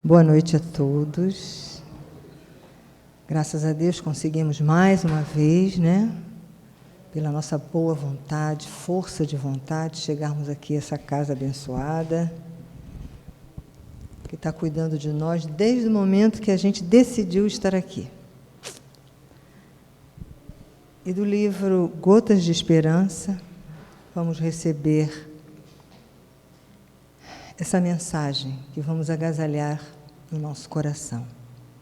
Boa noite a todos. Graças a Deus conseguimos mais uma vez, né? Pela nossa boa vontade, força de vontade, chegarmos aqui a essa casa abençoada, que está cuidando de nós desde o momento que a gente decidiu estar aqui. E do livro Gotas de Esperança, vamos receber essa mensagem que vamos agasalhar no nosso coração,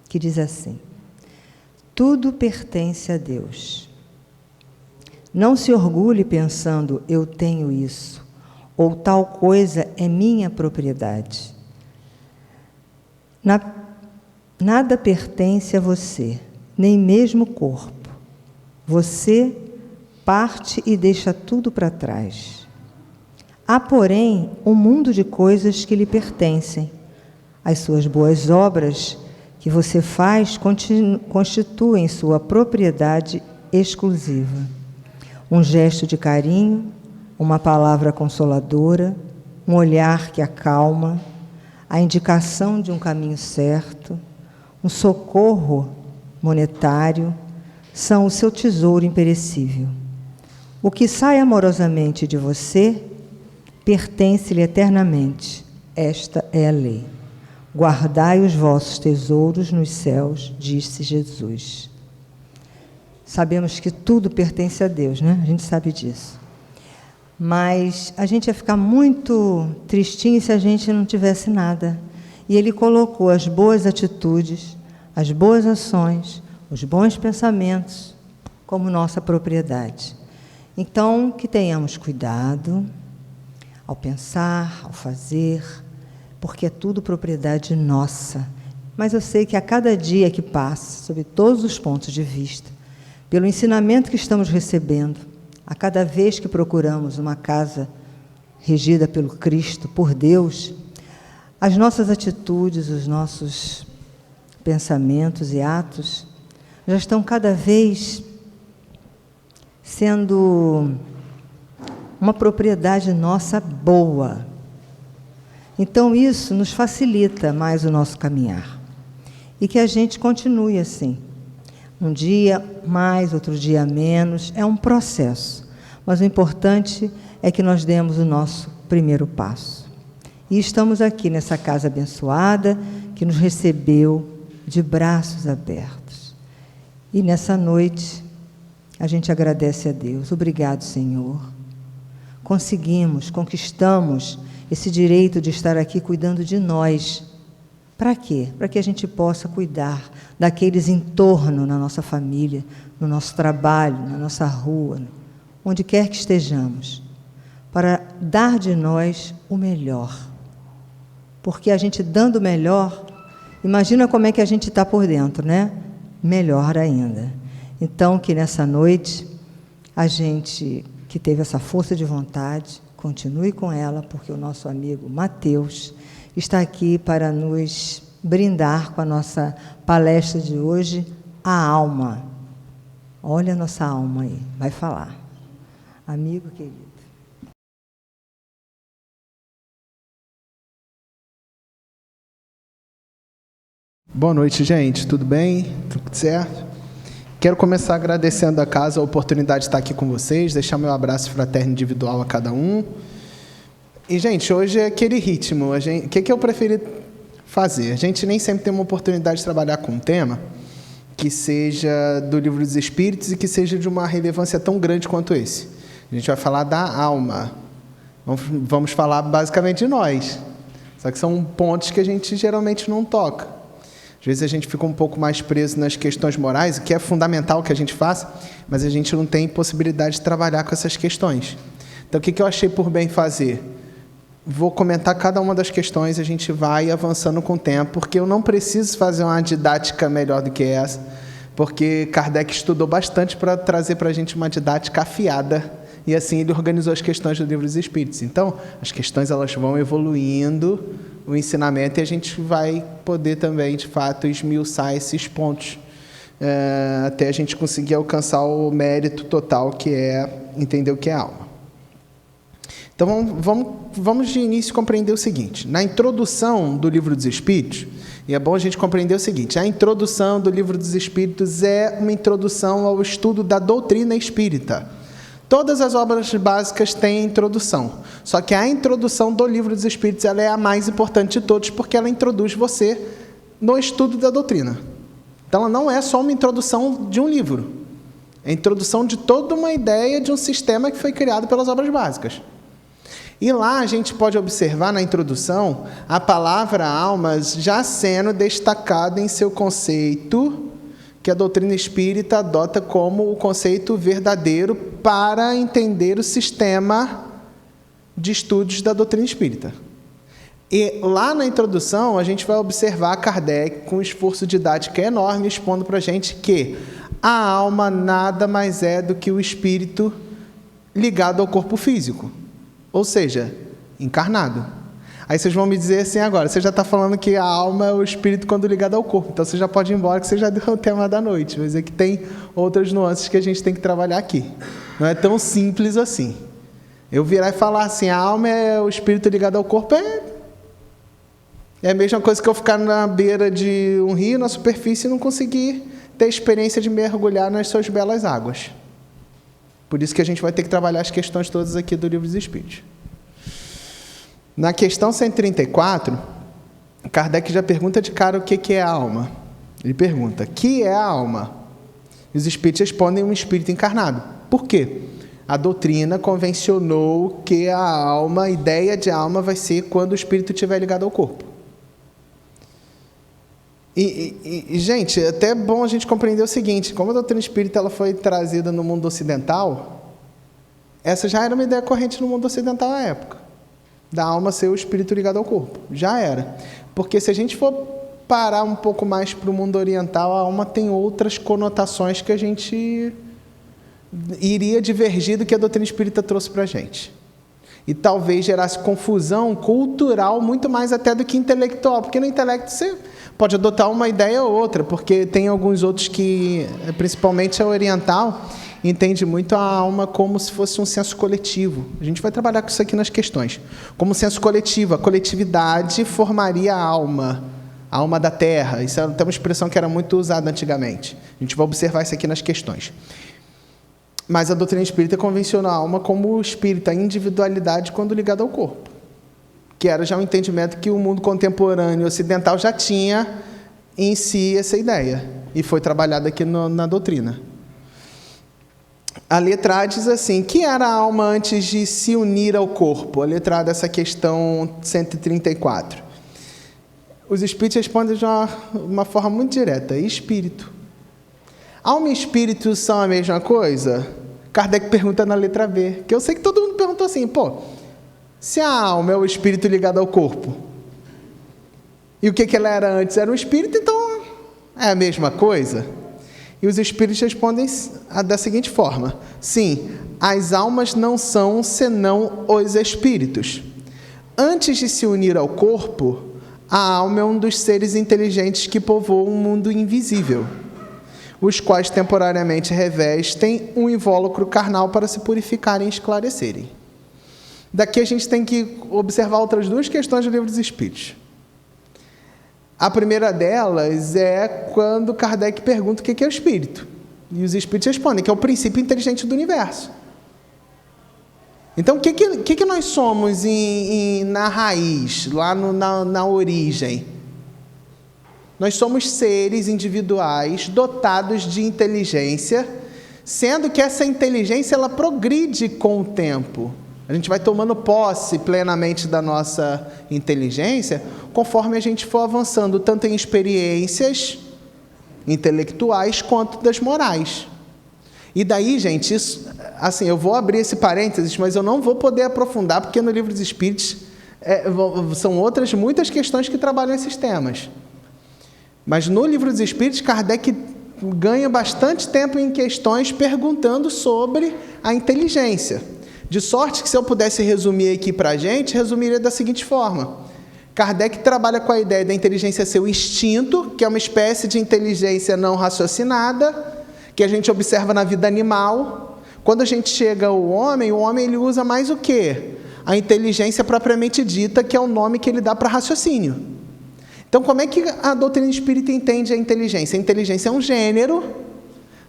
que diz assim: tudo pertence a Deus. Não se orgulhe pensando, eu tenho isso, ou tal coisa é minha propriedade. Nada pertence a você, nem mesmo o corpo. Você parte e deixa tudo para trás. Há, porém, um mundo de coisas que lhe pertencem. As suas boas obras que você faz constituem sua propriedade exclusiva. Um gesto de carinho, uma palavra consoladora, um olhar que acalma, a indicação de um caminho certo, um socorro monetário, são o seu tesouro imperecível. O que sai amorosamente de você pertence-lhe eternamente. Esta é a lei. Guardai os vossos tesouros nos céus, disse Jesus. Sabemos que tudo pertence a Deus, né? A gente sabe disso. Mas a gente ia ficar muito tristinho se a gente não tivesse nada. E Ele colocou as boas atitudes, as boas ações, os bons pensamentos como nossa propriedade. Então, que tenhamos cuidado ao pensar, ao fazer, porque é tudo propriedade nossa. Mas eu sei que a cada dia que passa, sob todos os pontos de vista, pelo ensinamento que estamos recebendo, a cada vez que procuramos uma casa regida pelo Cristo, por Deus, as nossas atitudes, os nossos pensamentos e atos já estão cada vez sendo uma propriedade nossa boa. Então, isso nos facilita mais o nosso caminhar. E que a gente continue assim. Um dia mais, outro dia menos, é um processo. Mas o importante é que nós demos o nosso primeiro passo. E estamos aqui nessa casa abençoada, que nos recebeu de braços abertos. E nessa noite, a gente agradece a Deus. Obrigado, Senhor. Conquistamos esse direito de estar aqui cuidando de nós. Para quê? Para que a gente possa cuidar daqueles em torno, na nossa família, no nosso trabalho, na nossa rua, onde quer que estejamos, para dar de nós o melhor. Porque a gente dando o melhor, imagina como é que a gente está por dentro, né? Melhor ainda. Então, que nessa noite, a gente que teve essa força de vontade, continue com ela, porque o nosso amigo Mateus está aqui para nos brindar com a nossa palestra de hoje, a alma. Olha a nossa alma aí, vai falar. Amigo querido. Boa noite, gente. Tudo bem? Tudo certo? Quero começar agradecendo a casa a oportunidade de estar aqui com vocês, deixar meu abraço fraterno individual a cada um. E, gente, hoje é aquele ritmo. O que eu preferi fazer? A gente nem sempre tem uma oportunidade de trabalhar com um tema que seja do Livro dos Espíritos e que seja de uma relevância tão grande quanto esse. A gente vai falar da alma. Vamos falar basicamente de nós. Só que são pontos que a gente geralmente não toca. Às vezes a gente fica um pouco mais preso nas questões morais, o que é fundamental que a gente faça, mas a gente não tem possibilidade de trabalhar com essas questões. Então, o que eu achei por bem fazer? Vou comentar cada uma das questões, a gente vai avançando com o tempo, porque eu não preciso fazer uma didática melhor do que essa, porque Kardec estudou bastante para trazer para a gente uma didática afiada, e assim ele organizou as questões do Livro dos Espíritos. Então, as questões elas vão evoluindo, o ensinamento, e a gente vai poder também, de fato, esmiuçar esses pontos, até a gente conseguir alcançar o mérito total, que é entender o que é alma. Então, vamos de início compreender o seguinte. Na introdução do Livro dos Espíritos, E é bom a gente compreender o seguinte: a introdução do Livro dos Espíritos é uma introdução ao estudo da doutrina espírita. Todas as obras básicas têm introdução, só que a introdução do Livro dos Espíritos ela é a mais importante de todos, porque ela introduz você no estudo da doutrina. Então, ela não é só uma introdução de um livro, é a introdução de toda uma ideia de um sistema que foi criado pelas obras básicas. E lá a gente pode observar na introdução a palavra alma já sendo destacada em seu conceito, que a doutrina espírita adota como o conceito verdadeiro para entender o sistema de estudos da doutrina espírita. E lá na introdução a gente vai observar Kardec com um esforço didático enorme, expondo para a gente que a alma nada mais é do que o espírito ligado ao corpo físico, ou seja, encarnado. Aí vocês vão me dizer assim agora, você já está falando que a alma é o espírito quando ligado ao corpo, então você já pode ir embora que você já deu o tema da noite, mas é que tem outras nuances que a gente tem que trabalhar aqui. Não é tão simples assim. Eu virar e falar assim, a alma é o espírito ligado ao corpo, é a mesma coisa que eu ficar na beira de um rio, na superfície, e não conseguir ter a experiência de mergulhar nas suas belas águas. Por isso que a gente vai ter que trabalhar as questões todas aqui do Livro dos Espíritos. Na questão 134, Kardec já pergunta de cara o que é a alma. Ele pergunta, que é a alma? E os espíritos respondem, um espírito encarnado. Por quê? A doutrina convencionou que a alma, a ideia de alma vai ser quando o espírito estiver ligado ao corpo. Gente, é até bom a gente compreender o seguinte, como a doutrina espírita ela foi trazida no mundo ocidental, essa já era uma ideia corrente no mundo ocidental à época, da alma ser o espírito ligado ao corpo. Já era. Porque se a gente for parar um pouco mais para o mundo oriental, a alma tem outras conotações que a gente iria divergir do que a doutrina espírita trouxe para a gente. E talvez gerasse confusão cultural muito mais até do que intelectual, porque no intelecto você pode adotar uma ideia ou outra, porque tem alguns outros que, principalmente a oriental, entende muito a alma como se fosse um senso coletivo. A gente vai trabalhar com isso aqui nas questões. Como senso coletivo, a coletividade formaria a alma da Terra. Isso é até uma expressão que era muito usada antigamente. A gente vai observar isso aqui nas questões. Mas a doutrina espírita convenciona a alma como o espírito, a individualidade quando ligada ao corpo, que era já um entendimento que o mundo contemporâneo ocidental já tinha em si essa ideia, e foi trabalhada aqui na doutrina. A letra A diz assim, que era a alma antes de se unir ao corpo? A letra A dessa questão 134. Os espíritos respondem de uma forma muito direta, espírito. Alma e espírito são a mesma coisa? Kardec pergunta na letra B, que eu sei que todo mundo perguntou assim, se a alma é o espírito ligado ao corpo, e o que ela era antes? Era um espírito, então é a mesma coisa? E os espíritos respondem da seguinte forma, sim, as almas não são senão os espíritos. Antes de se unir ao corpo, a alma é um dos seres inteligentes que povoam um mundo invisível, os quais temporariamente revestem um invólucro carnal para se purificarem e esclarecerem. Daqui a gente tem que observar outras duas questões do Livro dos Espíritos. A primeira delas é quando Kardec pergunta o que é o espírito. E os espíritos respondem que é o princípio inteligente do universo. Então, o que nós somos na raiz, lá na origem? Nós somos seres individuais dotados de inteligência, sendo que essa inteligência ela progride com o tempo. A gente vai tomando posse plenamente da nossa inteligência conforme a gente for avançando, tanto em experiências intelectuais quanto das morais. E daí, gente, isso, assim, eu vou abrir esse parênteses, mas eu não vou poder aprofundar, porque no Livro dos Espíritos são outras muitas questões que trabalham esses temas. Mas no Livro dos Espíritos, Kardec ganha bastante tempo em questões perguntando sobre a inteligência. De sorte que, se eu pudesse resumir aqui para a gente, resumiria da seguinte forma. Kardec trabalha com a ideia da inteligência ser o instinto, que é uma espécie de inteligência não raciocinada, que a gente observa na vida animal. Quando a gente chega ao homem, ele usa mais o quê? A inteligência propriamente dita, que é o nome que ele dá para raciocínio. Então, como é que a doutrina espírita entende a inteligência? A inteligência é um gênero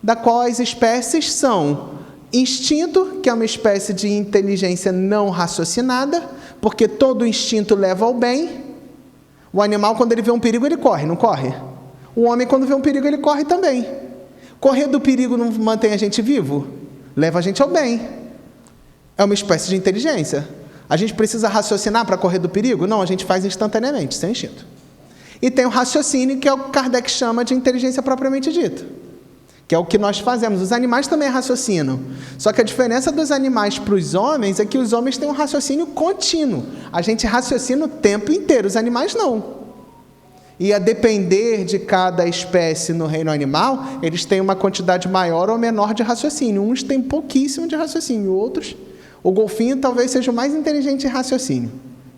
da qual as espécies são instinto, que é uma espécie de inteligência não raciocinada, porque todo instinto leva ao bem. O animal, quando ele vê um perigo, ele corre, não corre? O homem, quando vê um perigo, ele corre também. Correr do perigo não mantém a gente vivo? Leva a gente ao bem. É uma espécie de inteligência. A gente precisa raciocinar para correr do perigo? Não, a gente faz instantaneamente, sem instinto. E tem o raciocínio, que é o que Kardec chama de inteligência propriamente dita, que é o que nós fazemos. Os animais também raciocinam. Só que a diferença dos animais para os homens é que os homens têm um raciocínio contínuo. A gente raciocina o tempo inteiro, os animais não. E a depender de cada espécie no reino animal, eles têm uma quantidade maior ou menor de raciocínio. Uns têm pouquíssimo de raciocínio, outros... O golfinho talvez seja o mais inteligente em raciocínio.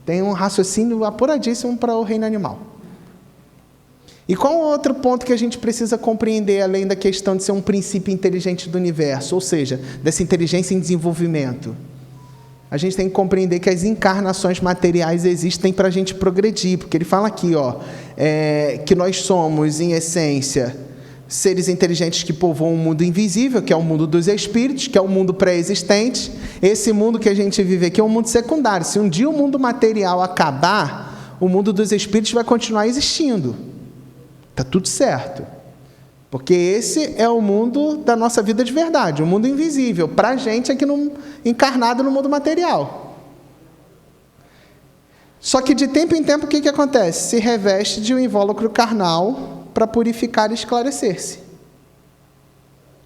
Tem um raciocínio apuradíssimo para o reino animal. E qual o outro ponto que a gente precisa compreender, além da questão de ser um princípio inteligente do universo, ou seja, dessa inteligência em desenvolvimento? A gente tem que compreender que as encarnações materiais existem para a gente progredir, porque ele fala aqui, que nós somos, em essência, seres inteligentes que povoam um mundo invisível, que é o mundo dos espíritos, que é o mundo pré-existente. Esse mundo que a gente vive aqui é um mundo secundário. Se um dia o mundo material acabar, o mundo dos espíritos vai continuar existindo. Está tudo certo. Porque esse é o mundo da nossa vida de verdade, o mundo invisível, para a gente aqui encarnado no mundo material. Só que de tempo em tempo o que acontece? Se reveste de um invólucro carnal para purificar e esclarecer-se.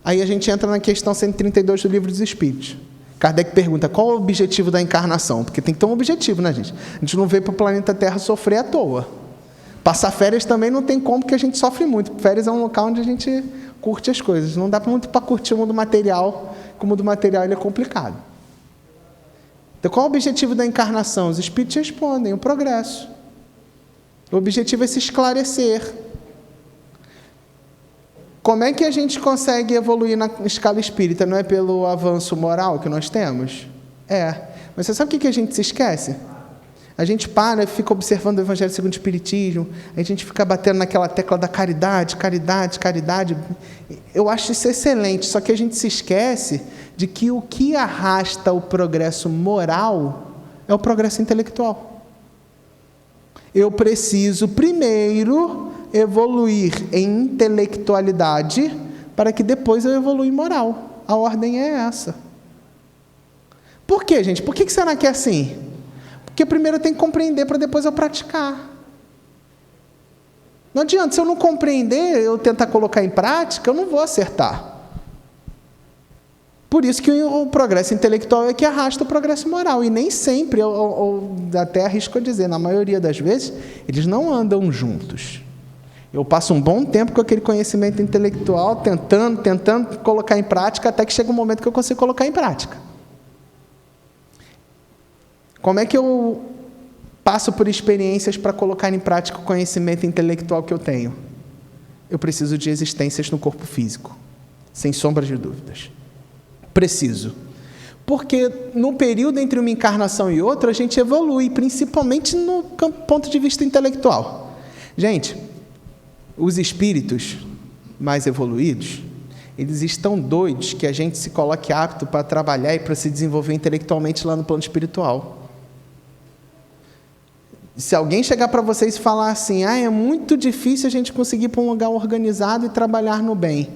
Aí a gente entra na questão 132 do Livro dos Espíritos. Kardec pergunta, qual é o objetivo da encarnação? Porque tem que ter um objetivo, né, gente? A gente não veio para o planeta Terra sofrer à toa. Passar férias também não tem como, porque a gente sofre muito. Férias é um local onde a gente curte as coisas. Não dá muito para curtir o mundo material, porque o mundo material ele é complicado. Então, qual é o objetivo da encarnação? Os espíritos respondem, o progresso. O objetivo é se esclarecer. Como é que a gente consegue evoluir na escala espírita? Não é pelo avanço moral que nós temos? Mas você sabe o que a gente se esquece? A gente para e fica observando o Evangelho segundo o Espiritismo, a gente fica batendo naquela tecla da caridade, caridade, caridade. Eu acho isso excelente, só que a gente se esquece de que o que arrasta o progresso moral é o progresso intelectual. Eu preciso, primeiro, evoluir em intelectualidade para que depois eu evolua em moral. A ordem é essa. Por quê, gente? Por que será que é assim? Porque primeiro eu tenho que compreender para depois eu praticar. Não adianta, se eu não compreender, eu tentar colocar em prática, eu não vou acertar. Por isso que o progresso intelectual é que arrasta o progresso moral. E nem sempre, eu até arrisco a dizer, na maioria das vezes, eles não andam juntos. Eu passo um bom tempo com aquele conhecimento intelectual, tentando colocar em prática, até que chega um momento que eu consigo colocar em prática. Como é que eu passo por experiências para colocar em prática o conhecimento intelectual que eu tenho? Eu preciso de existências no corpo físico, sem sombra de dúvidas. Preciso. Porque no período entre uma encarnação e outra, a gente evolui, principalmente no ponto de vista intelectual. Gente, os espíritos mais evoluídos, eles estão doidos que a gente se coloque apto para trabalhar e para se desenvolver intelectualmente lá no plano espiritual. Se alguém chegar para vocês e falar assim, é muito difícil a gente conseguir ir para um lugar organizado e trabalhar no bem,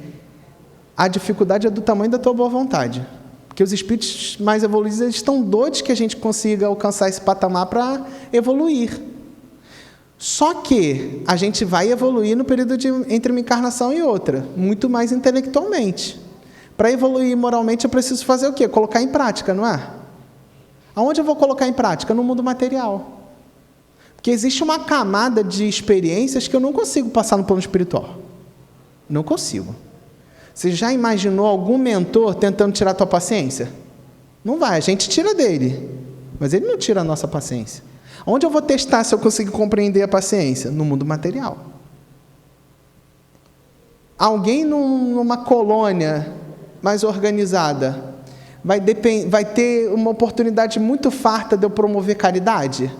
a dificuldade é do tamanho da tua boa vontade. Porque os espíritos mais evoluídos, eles estão doidos que a gente consiga alcançar esse patamar para evoluir. Só que a gente vai evoluir no período entre uma encarnação e outra, muito mais intelectualmente. Para evoluir moralmente, eu preciso fazer o quê? Colocar em prática, não é? Aonde eu vou colocar em prática? No mundo material. Porque existe uma camada de experiências que eu não consigo passar no plano espiritual. Não consigo. Você já imaginou algum mentor tentando tirar a tua paciência? Não vai, a gente tira dele, mas ele não tira a nossa paciência. Onde eu vou testar se eu consigo compreender a paciência? No mundo material. Alguém numa colônia mais organizada vai ter uma oportunidade muito farta de eu promover caridade?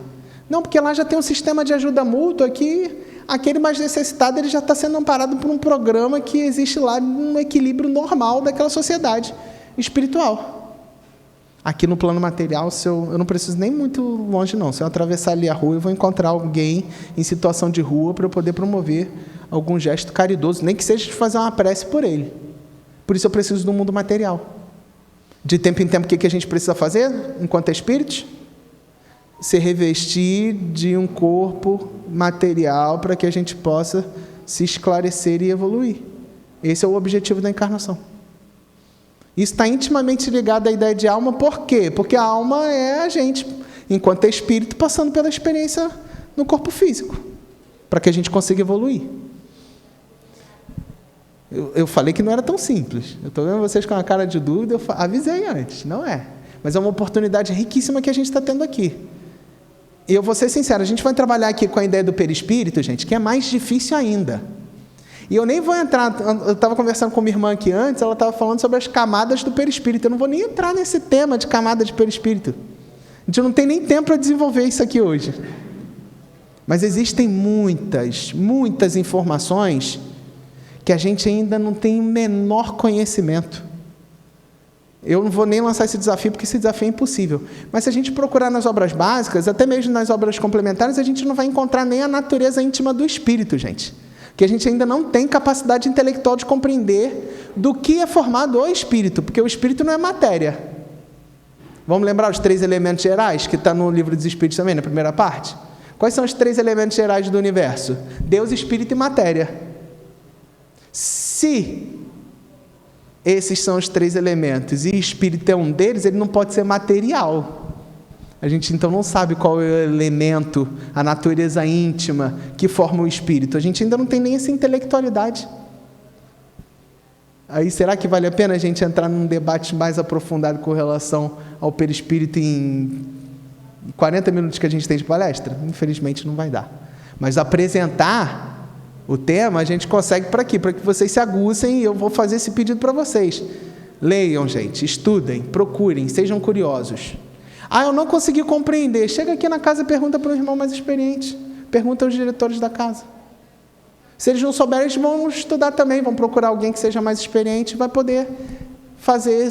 Não, porque lá já tem um sistema de ajuda mútua que aquele mais necessitado ele já está sendo amparado por um programa que existe lá um equilíbrio normal daquela sociedade espiritual. Aqui no plano material, eu não preciso nem muito longe, não. Se eu atravessar ali a rua, eu vou encontrar alguém em situação de rua para eu poder promover algum gesto caridoso, nem que seja de fazer uma prece por ele. Por isso eu preciso do mundo material. De tempo em tempo, o que a gente precisa fazer, enquanto espíritos? Se revestir de um corpo material para que a gente possa se esclarecer e evoluir. Esse é o objetivo da encarnação. Isso está intimamente ligado à ideia de alma, por quê? Porque a alma é a gente, enquanto é espírito, passando pela experiência no corpo físico, para que a gente consiga evoluir. Eu falei que não era tão simples. Eu estou vendo vocês com uma cara de dúvida, eu avisei antes, não é. Mas é uma oportunidade riquíssima que a gente está tendo aqui. E eu vou ser sincero, a gente vai trabalhar aqui com a ideia do perispírito, gente, que é mais difícil ainda. E eu nem vou entrar, eu estava conversando com minha irmã aqui antes, ela estava falando sobre as camadas do perispírito. Eu não vou nem entrar nesse tema de camada de perispírito. A gente não tem nem tempo para desenvolver isso aqui hoje. Mas existem muitas informações que a gente ainda não tem o menor conhecimento. Eu não vou nem lançar esse desafio, porque esse desafio é impossível. Mas se a gente procurar nas obras básicas, até mesmo nas obras complementares, a gente não vai encontrar nem a natureza íntima do espírito, gente. Que a gente ainda não tem capacidade intelectual de compreender do que é formado o espírito, porque o espírito não é matéria. Vamos lembrar os 3 elementos gerais, que está no livro dos Espíritos também, na primeira parte? Quais são os 3 elementos gerais do universo? Deus, espírito e matéria. Se esses são os 3 elementos e espírito é um deles, ele não pode ser material. A gente então não sabe qual é o elemento, a natureza íntima que forma o espírito. A gente ainda não tem nem essa intelectualidade. Aí será que vale a pena a gente entrar num debate mais aprofundado com relação ao perispírito em 40 minutos que a gente tem de palestra? Infelizmente não vai dar. Mas apresentar o tema a gente consegue para aqui, para que vocês se aguçem, e eu vou fazer esse pedido para vocês. Leiam, gente, estudem, procurem, sejam curiosos. Eu não consegui compreender. Chega aqui na casa e pergunta para o irmão mais experiente. Pergunta aos diretores da casa. Se eles não souberem, eles vão estudar também, vão procurar alguém que seja mais experiente e vai poder fazer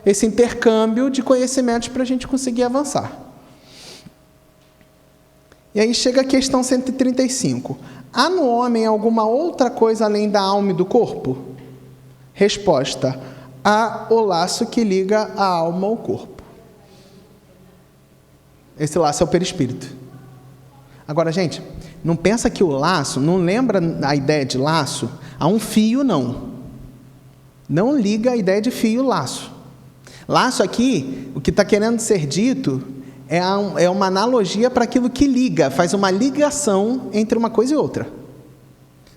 esse intercâmbio de conhecimentos para a gente conseguir avançar. E aí chega a questão 135. Há no homem alguma outra coisa além da alma e do corpo? Resposta: há o laço que liga a alma ao corpo. Esse laço é o perispírito. Agora, gente, não pensa que o laço, não lembra a ideia de laço a um fio, não. Não liga a ideia de fio e laço. Laço aqui, o que está querendo ser dito, é uma analogia para aquilo que liga, faz uma ligação entre uma coisa e outra.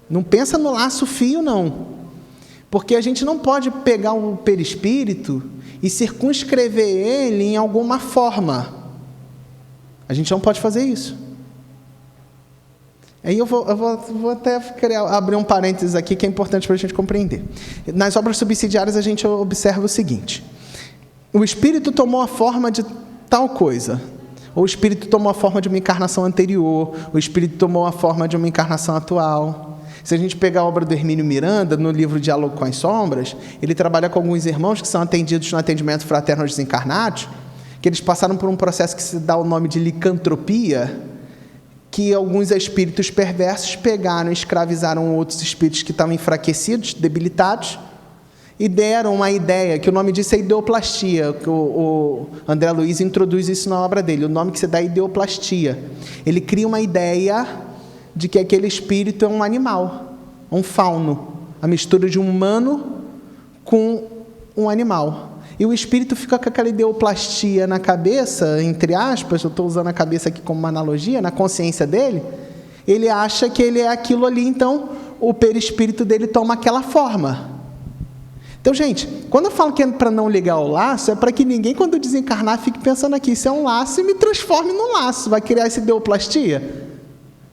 Não pensa no laço fio, não. Porque a gente não pode pegar o perispírito e circunscrever ele em alguma forma. A gente não pode fazer isso. Aí eu vou até abrir um parênteses aqui que é importante para a gente compreender. Nas obras subsidiárias a gente observa o seguinte: o espírito tomou a forma de tal coisa, ou o espírito tomou a forma de uma encarnação anterior, o espírito tomou a forma de uma encarnação atual. Se a gente pegar a obra do Hermínio Miranda, no livro Diálogo com as Sombras, ele trabalha com alguns irmãos que são atendidos no atendimento fraterno aos desencarnados, que eles passaram por um processo que se dá o nome de licantropia, que alguns espíritos perversos pegaram e escravizaram outros espíritos que estavam enfraquecidos, debilitados, e deram uma ideia, que o nome disso é ideoplastia, que o André Luiz introduz isso na obra dele, o nome que se dá é ideoplastia. Ele cria uma ideia de que aquele espírito é um animal, um fauno, a mistura de um humano com um animal. E o espírito fica com aquela ideoplastia na cabeça, entre aspas, eu estou usando a cabeça aqui como uma analogia, na consciência dele, ele acha que ele é aquilo ali, então o perispírito dele toma aquela forma. Então, gente, quando eu falo que é para não ligar o laço, é para que ninguém, quando desencarnar, fique pensando aqui, isso é um laço e me transforme num laço, vai criar essa ideoplastia?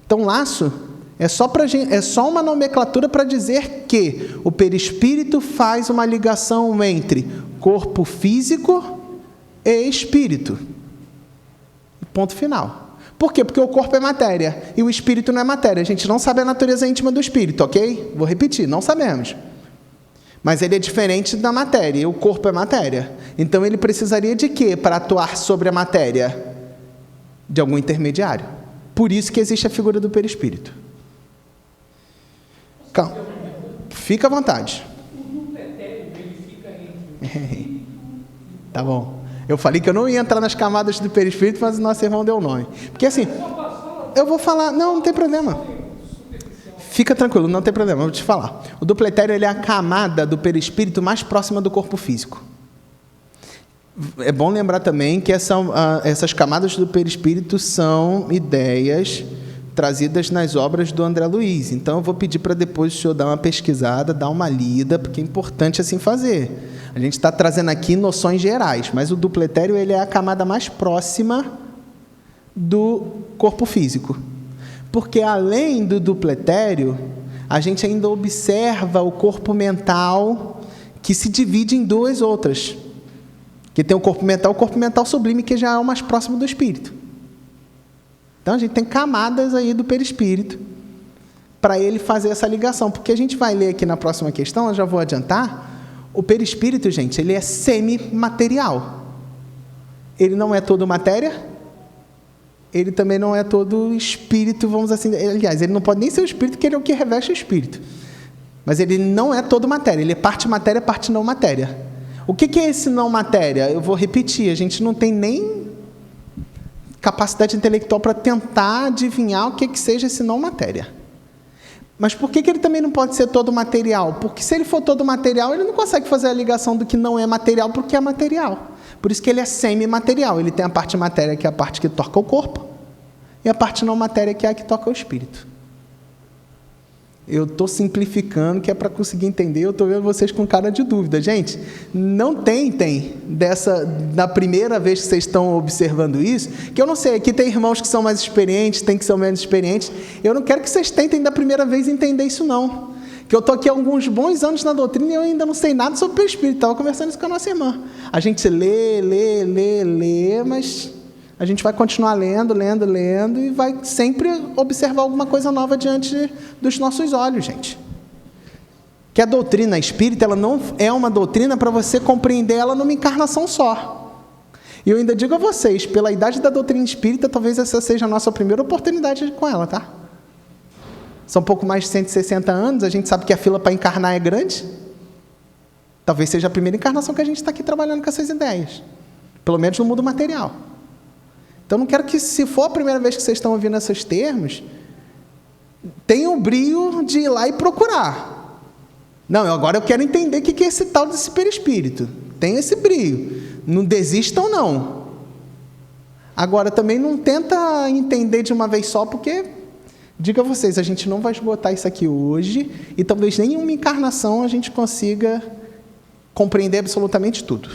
Então, laço é só uma nomenclatura para dizer que o perispírito faz uma ligação entre corpo físico e espírito. Ponto final. Por quê? Porque o corpo é matéria e o espírito não é matéria. A gente não sabe a natureza íntima do espírito, ok? Vou repetir, não sabemos. Mas ele é diferente da matéria e o corpo é matéria. Então ele precisaria de quê para atuar sobre a matéria? De algum intermediário. Por isso que existe a figura do perispírito. Calma. Fica à vontade. Tá bom. Eu falei que eu não ia entrar nas camadas do perispírito, mas o nosso irmão deu o nome. Porque assim, eu vou falar... Não tem problema. Fica tranquilo, não tem problema, eu vou te falar. O duplo etéreo, ele é a camada do perispírito mais próxima do corpo físico. É bom lembrar também que essas camadas do perispírito são ideias trazidas nas obras do André Luiz. Então, eu vou pedir para depois o senhor dar uma pesquisada, dar uma lida, porque é importante assim fazer. A gente está trazendo aqui noções gerais, mas o duplo etéreo, ele é a camada mais próxima do corpo físico. Porque, além do duplo etéreo, a gente ainda observa o corpo mental, que se divide em duas outras. Que tem o corpo mental sublime, que já é o mais próximo do espírito. Então, a gente tem camadas aí do perispírito para ele fazer essa ligação. Porque a gente vai ler aqui na próxima questão, eu já vou adiantar, o perispírito, gente, ele é semimaterial. Ele não é todo matéria, ele também não é todo espírito, vamos assim... Aliás, ele não pode nem ser o espírito, porque ele é o que reveste o espírito. Mas ele não é todo matéria, ele é parte matéria, parte não matéria. O que é esse não matéria? Eu vou repetir, a gente não tem nem capacidade intelectual para tentar adivinhar o que seja esse não matéria. Mas por que ele também não pode ser todo material? Porque se ele for todo material, ele não consegue fazer a ligação do que não é material para o que é material. Por isso que ele é semimaterial. Ele tem a parte matéria, que é a parte que toca o corpo, e a parte não matéria, que é a que toca o espírito. Eu estou simplificando, que é para conseguir entender. Eu estou vendo vocês com cara de dúvida. Gente, não tentem, na primeira vez que vocês estão observando isso, que eu não sei, aqui tem irmãos que são mais experientes, tem que ser menos experientes. Eu não quero que vocês tentem da primeira vez entender isso, não. Que eu estou aqui há alguns bons anos na doutrina e eu ainda não sei nada sobre o perispírito. Estava conversando isso com a nossa irmã. A gente lê, mas a gente vai continuar lendo e vai sempre observar alguma coisa nova diante dos nossos olhos, gente. Que a doutrina espírita, ela não é uma doutrina para você compreender ela numa encarnação só. E eu ainda digo a vocês, pela idade da doutrina espírita, talvez essa seja a nossa primeira oportunidade com ela, tá? São um pouco mais de 160 anos, a gente sabe que a fila para encarnar é grande. Talvez seja a primeira encarnação que a gente está aqui trabalhando com essas ideias. Pelo menos no mundo material. Então, não quero que, se for a primeira vez que vocês estão ouvindo esses termos, tenham o brio de ir lá e procurar. Não, agora eu quero entender o que é esse tal desse perispírito. Tem esse brio. Não desistam, não. Agora, também não tenta entender de uma vez só, porque, digo a vocês, a gente não vai esgotar isso aqui hoje, e talvez nem em uma encarnação a gente consiga compreender absolutamente tudo.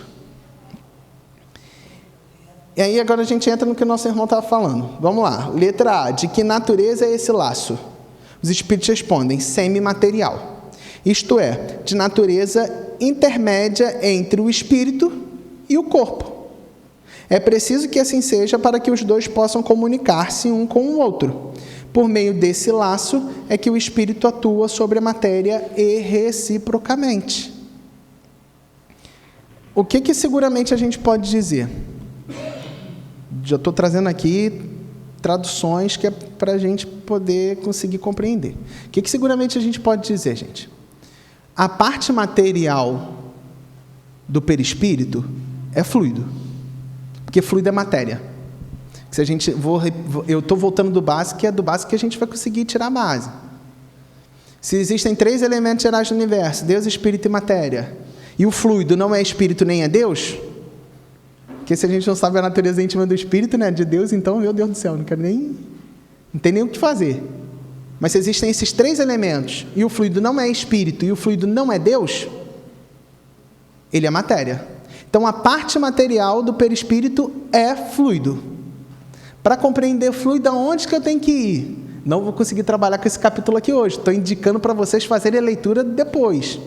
E aí agora a gente entra no que o nosso irmão estava falando. Vamos lá. Letra A. De que natureza é esse laço? Os espíritos respondem: semimaterial. Isto é, de natureza intermédia entre o espírito e o corpo. É preciso que assim seja para que os dois possam comunicar-se um com o outro. Por meio desse laço é que o espírito atua sobre a matéria e reciprocamente. O que seguramente a gente pode dizer? Já estou trazendo aqui traduções que é para a gente poder conseguir compreender. O que seguramente a gente pode dizer, gente? A parte material do perispírito é fluido, porque fluido é matéria. Se a gente eu estou voltando do básico, que é do básico que a gente vai conseguir tirar a base. Se existem 3 elementos gerais do universo, Deus, Espírito e matéria, e o fluido não é Espírito nem é Deus, porque se a gente não sabe a natureza íntima do Espírito, né, de Deus, então, meu Deus do céu, não tem nem o que fazer. Mas se existem esses 3 elementos, e o fluido não é Espírito, e o fluido não é Deus, ele é matéria. Então, a parte material do perispírito é fluido. Para compreender fluido, aonde que eu tenho que ir? Não vou conseguir trabalhar com esse capítulo aqui hoje. Estou indicando para vocês fazerem a leitura depois.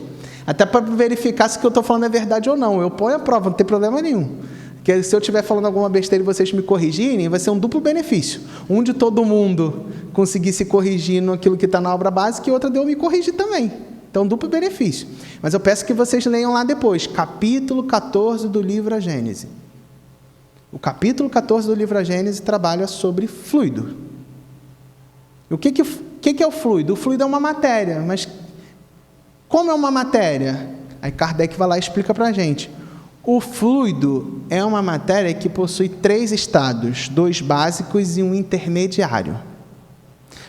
Até para verificar se o que eu estou falando é verdade ou não. Eu ponho a prova, não tem problema nenhum. Porque se eu estiver falando alguma besteira e vocês me corrigirem, vai ser um duplo benefício. Um de todo mundo conseguir se corrigir naquilo que está na obra básica, e outra de eu me corrigir também. Então, duplo benefício. Mas eu peço que vocês leiam lá depois, capítulo 14 do livro A Gênese. O capítulo 14 do livro A Gênese trabalha sobre fluido. O que é o fluido? O fluido é uma matéria, mas como é uma matéria? Aí Kardec vai lá e explica para a gente. O fluido é uma matéria que possui 3 estados, 2 básicos e um intermediário.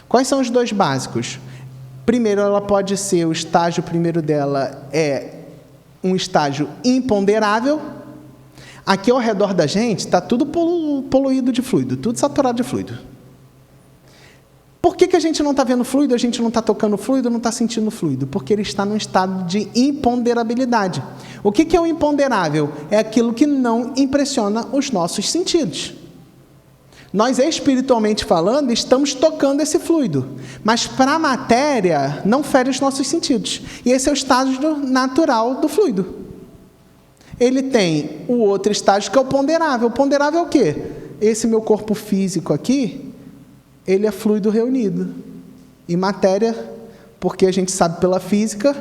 Quais são os 2 básicos? Primeiro, ela pode ser, o estágio primeiro dela é um estágio imponderável. Aqui ao redor da gente está tudo poluído de fluido, tudo saturado de fluido. Por que a gente não está vendo fluido, a gente não está tocando fluido, não está sentindo fluido? Porque ele está num estado de imponderabilidade. O que é o imponderável? É aquilo que não impressiona os nossos sentidos. Nós, espiritualmente falando, estamos tocando esse fluido, mas para a matéria não fere os nossos sentidos. E esse é o estágio natural do fluido. Ele tem o outro estágio que é o ponderável. O ponderável é o quê? Esse meu corpo físico aqui, ele é fluido reunido. E matéria, porque a gente sabe pela física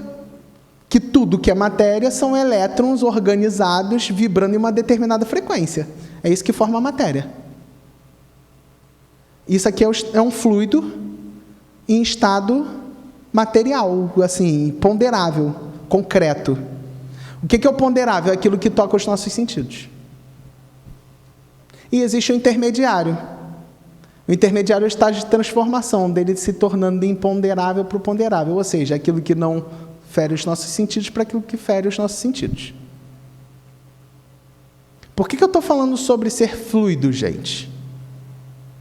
que tudo que é matéria são elétrons organizados vibrando em uma determinada frequência. É isso que forma a matéria. Isso aqui é um fluido em estado material, assim, ponderável, concreto. O que é o ponderável? É aquilo que toca os nossos sentidos. E existe o intermediário. O intermediário é o estágio de transformação, dele se tornando de imponderável para o ponderável, ou seja, aquilo que não fere os nossos sentidos para aquilo que fere os nossos sentidos. Por que eu estou falando sobre ser fluido, gente?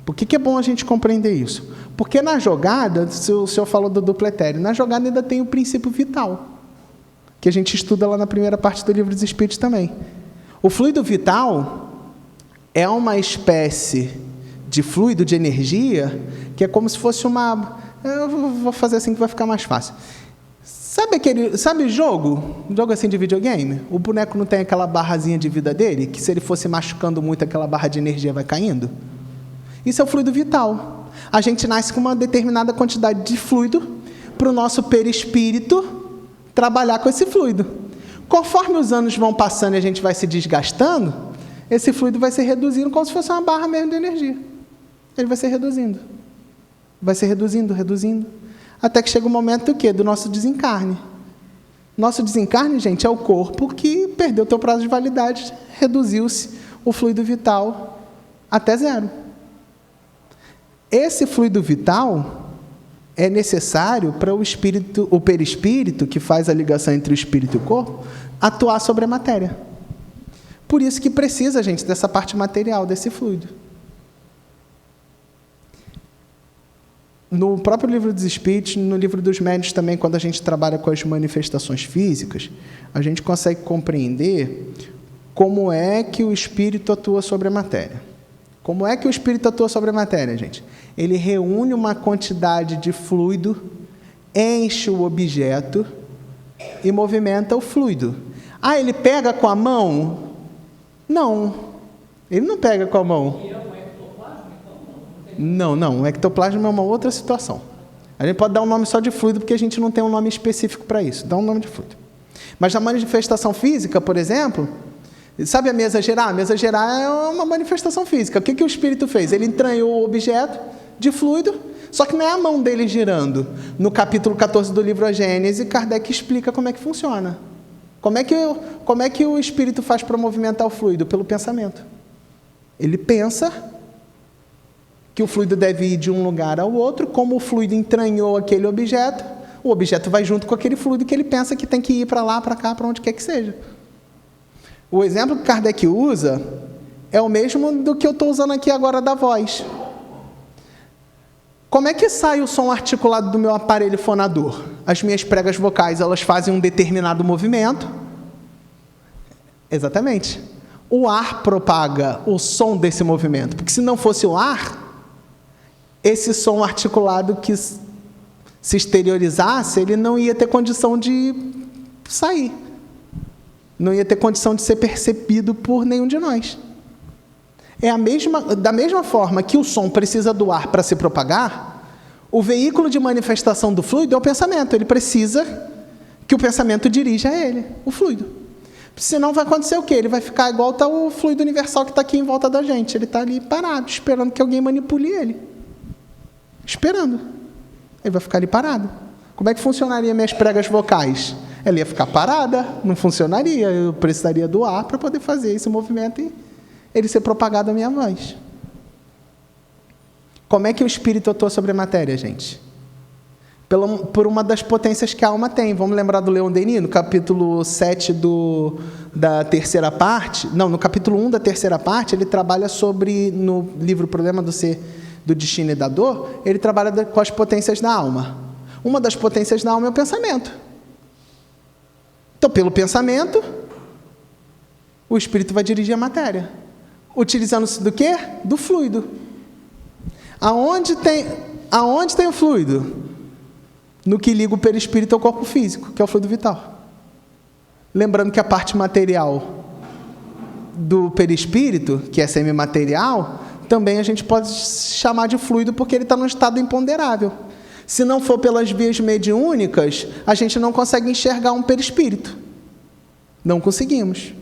Por que é bom a gente compreender isso? Porque na jogada, o senhor falou do duplo etéreo, na jogada ainda tem o princípio vital, que a gente estuda lá na primeira parte do Livro dos Espíritos também. O fluido vital é uma espécie de fluido, de energia, que é como se fosse uma... Eu vou fazer assim que vai ficar mais fácil. Sabe jogo assim de videogame? O boneco não tem aquela barrazinha de vida dele, que se ele fosse machucando muito, aquela barra de energia vai caindo? Isso é o fluido vital. A gente nasce com uma determinada quantidade de fluido para o nosso perispírito trabalhar com esse fluido. Conforme os anos vão passando e a gente vai se desgastando, esse fluido vai se reduzindo como se fosse uma barra mesmo de energia. Ele vai se reduzindo. Vai se reduzindo, até que chega o momento do quê? Do nosso desencarne. Nosso desencarne, gente, é o corpo que perdeu o teu prazo de validade, reduziu-se o fluido vital até 0. Esse fluido vital é necessário para o perispírito, que faz a ligação entre o espírito e o corpo, atuar sobre a matéria. Por isso que precisa, gente, dessa parte material, desse fluido. No próprio Livro dos Espíritos, no Livro dos Médiuns também, quando a gente trabalha com as manifestações físicas, a gente consegue compreender como é que o espírito atua sobre a matéria. Como é que o espírito atua sobre a matéria, gente? Ele reúne uma quantidade de fluido, enche o objeto e movimenta o fluido. Ah, ele pega com a mão? Não, ele não pega com a mão. Não, o ectoplasma é uma outra situação. A gente pode dar um nome só de fluido, porque a gente não tem um nome específico para isso. Dá um nome de fluido. Mas na manifestação física, por exemplo, sabe a mesa girar? A mesa girar é uma manifestação física. O que o espírito fez? Ele entranhou o objeto de fluido, só que não é a mão dele girando. No capítulo 14 do livro A Gênese, Kardec explica como é que funciona. Como é que o espírito faz para movimentar o fluido? Pelo pensamento. Ele pensa que o fluido deve ir de um lugar ao outro, como o fluido entranhou aquele objeto, o objeto vai junto com aquele fluido que ele pensa que tem que ir para lá, para cá, para onde quer que seja. O exemplo que Kardec usa é o mesmo do que eu estou usando aqui agora da voz. Como é que sai o som articulado do meu aparelho fonador? As minhas pregas vocais, elas fazem um determinado movimento. Exatamente. O ar propaga o som desse movimento, porque se não fosse o ar, esse som articulado que se exteriorizasse, ele não ia ter condição de sair. não ia ter condição de ser percebido por nenhum de nós. Da mesma forma que o som precisa do ar para se propagar, o veículo de manifestação do fluido é o pensamento. Ele precisa que o pensamento dirija a ele, o fluido. Senão vai acontecer o quê? Ele vai ficar igual está o fluido universal que está aqui em volta da gente. Ele está ali parado, esperando que alguém manipule ele. Esperando. Ele vai ficar ali parado. Como é que funcionaria minhas pregas vocais? Ela ia ficar parada, não funcionaria. Eu precisaria do ar para poder fazer esse movimento e ele ser propagado à minha voz. Como é que o espírito atua sobre a matéria, gente? Por uma das potências que a alma tem. Vamos lembrar do Leon Denis, no capítulo 7 da terceira parte? Não, no capítulo 1 da terceira parte, ele trabalha sobre, no livro Problema do Ser, do Destino e da Dor, ele trabalha com as potências da alma. Uma das potências da alma é o pensamento. Então, pelo pensamento, o espírito vai dirigir a matéria. Utilizando-se do quê? Do fluido. Aonde tem o fluido? No que liga o perispírito ao corpo físico, que é o fluido vital. Lembrando que a parte material do perispírito, que é semimaterial, também a gente pode chamar de fluido porque ele está num estado imponderável. Se não for pelas vias mediúnicas, a gente não consegue enxergar um perispírito. Não conseguimos.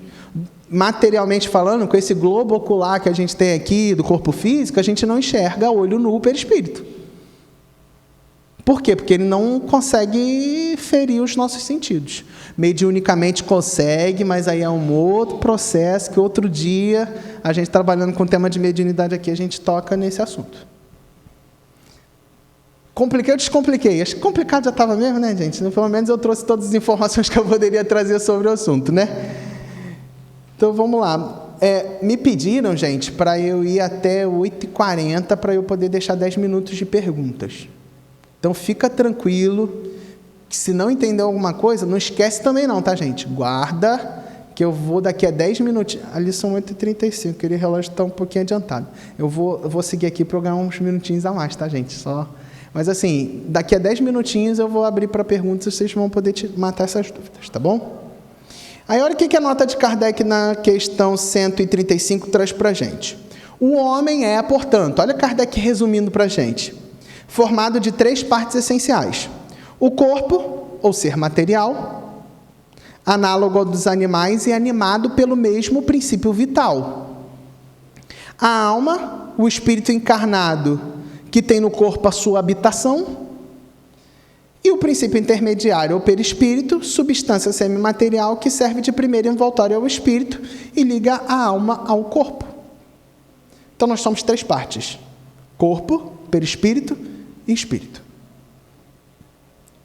Materialmente falando, com esse globo ocular que a gente tem aqui do corpo físico, a gente não enxerga a olho nu o perispírito. Por quê? Porque ele não consegue ferir os nossos sentidos. Mediunicamente consegue, mas aí é um outro processo que outro dia, a gente trabalhando com o tema de mediunidade aqui, a gente toca nesse assunto. Compliquei ou descompliquei? Acho que complicado já estava mesmo, né, gente? Pelo menos eu trouxe todas as informações que eu poderia trazer sobre o assunto, né? Então, vamos lá. Me pediram, gente, para eu ir até 8h40, para eu poder deixar 10 minutos de perguntas. Então, fica tranquilo, que se não entender alguma coisa, não esquece também não, tá, gente? Guarda, que eu vou daqui a 10 minutos... Ali são 8h35, aquele relógio está um pouquinho adiantado. Eu vou seguir aqui para eu ganhar uns minutinhos a mais, tá, gente? Mas, assim, daqui a 10 minutinhos eu vou abrir para perguntas, vocês vão poder matar essas dúvidas, tá bom? Aí, olha o que a nota de Kardec na questão 135 traz para a gente. O homem é, portanto, olha Kardec resumindo para a gente, formado de 3 partes essenciais. O corpo, ou ser material, análogo ao dos animais e animado pelo mesmo princípio vital. A alma, o espírito encarnado, que tem no corpo a sua habitação, e o princípio intermediário, ou perispírito, substância semimaterial que serve de primeiro envoltório ao espírito e liga a alma ao corpo. Então, nós somos 3 partes: corpo, perispírito e espírito.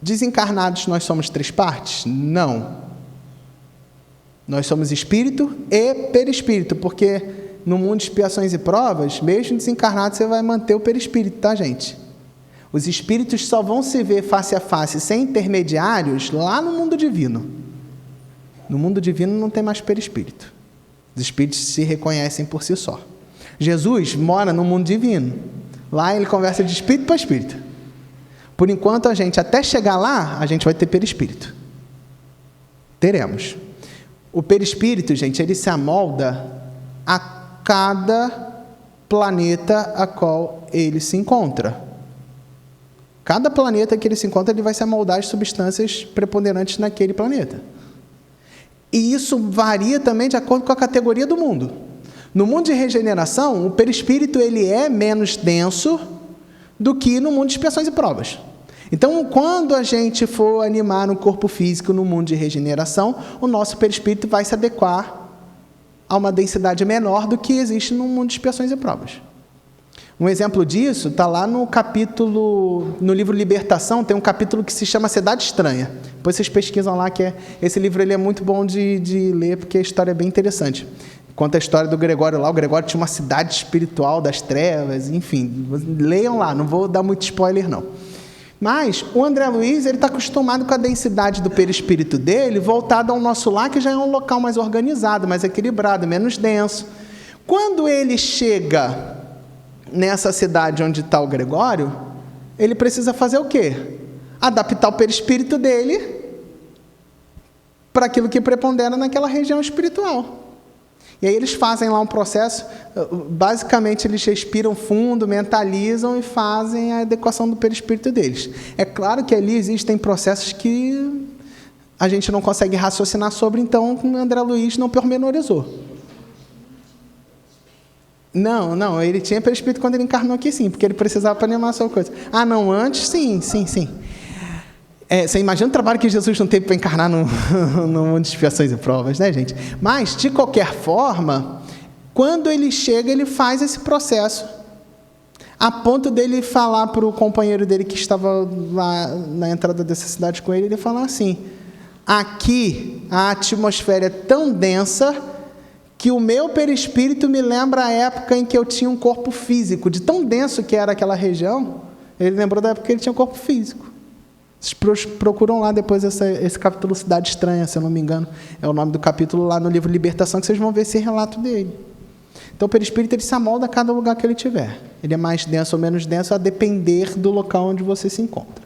Desencarnados, nós somos 3 partes? Não. Nós somos espírito e perispírito, porque no mundo de expiações e provas, mesmo desencarnado, você vai manter o perispírito, tá, gente? Os espíritos só vão se ver face a face, sem intermediários, lá no mundo divino. No mundo divino não tem mais perispírito. Os espíritos se reconhecem por si só. Jesus mora no mundo divino. Lá ele conversa de espírito para espírito. Por enquanto, até chegar lá, a gente vai ter perispírito. Teremos. O perispírito, gente, ele se amolda a cada planeta a qual ele se encontra. Cada planeta que ele se encontra, ele vai se amoldar às substâncias preponderantes naquele planeta. E isso varia também de acordo com a categoria do mundo. No mundo de regeneração, o perispírito ele é menos denso do que no mundo de expiações e provas. Então, quando a gente for animar no corpo físico no mundo de regeneração, o nosso perispírito vai se adequar a uma densidade menor do que existe no mundo de expiações e provas. Um exemplo disso está lá no livro Libertação, tem um capítulo que se chama Cidade Estranha. Depois vocês pesquisam lá, esse livro ele é muito bom de ler, porque a história é bem interessante. Conta a história do Gregório lá. O Gregório tinha uma cidade espiritual das trevas, enfim. Leiam lá, não vou dar muito spoiler, não. Mas o André Luiz está acostumado com a densidade do perispírito dele, voltado ao nosso lar, que já é um local mais organizado, mais equilibrado, menos denso. Quando ele chega nessa cidade onde está o Gregório, ele precisa fazer o quê? Adaptar o perispírito dele para aquilo que prepondera naquela região espiritual. E aí eles fazem lá um processo, basicamente eles respiram fundo, mentalizam e fazem a adequação do perispírito deles. É claro que ali existem processos que a gente não consegue raciocinar sobre, então o André Luiz não pormenorizou. Não, ele tinha perispírito quando ele encarnou aqui, sim, porque ele precisava para animar a sua coisa. Ah, não, antes, sim. Você imagina o trabalho que Jesus não teve para encarnar no mundo de expiações e provas, né, gente? Mas, de qualquer forma, quando ele chega, ele faz esse processo, a ponto dele falar para o companheiro dele que estava lá na entrada dessa cidade com ele falar assim: aqui a atmosfera é tão densa que o meu perispírito me lembra a época em que eu tinha um corpo físico, de tão denso que era aquela região. Ele lembrou da época que ele tinha um corpo físico. Vocês procuram lá depois esse capítulo Cidade Estranha, se eu não me engano, é o nome do capítulo lá no livro Libertação, que vocês vão ver esse relato dele. Então o perispírito ele se amolda a cada lugar que ele tiver. Ele é mais denso ou menos denso a depender do local onde você se encontra.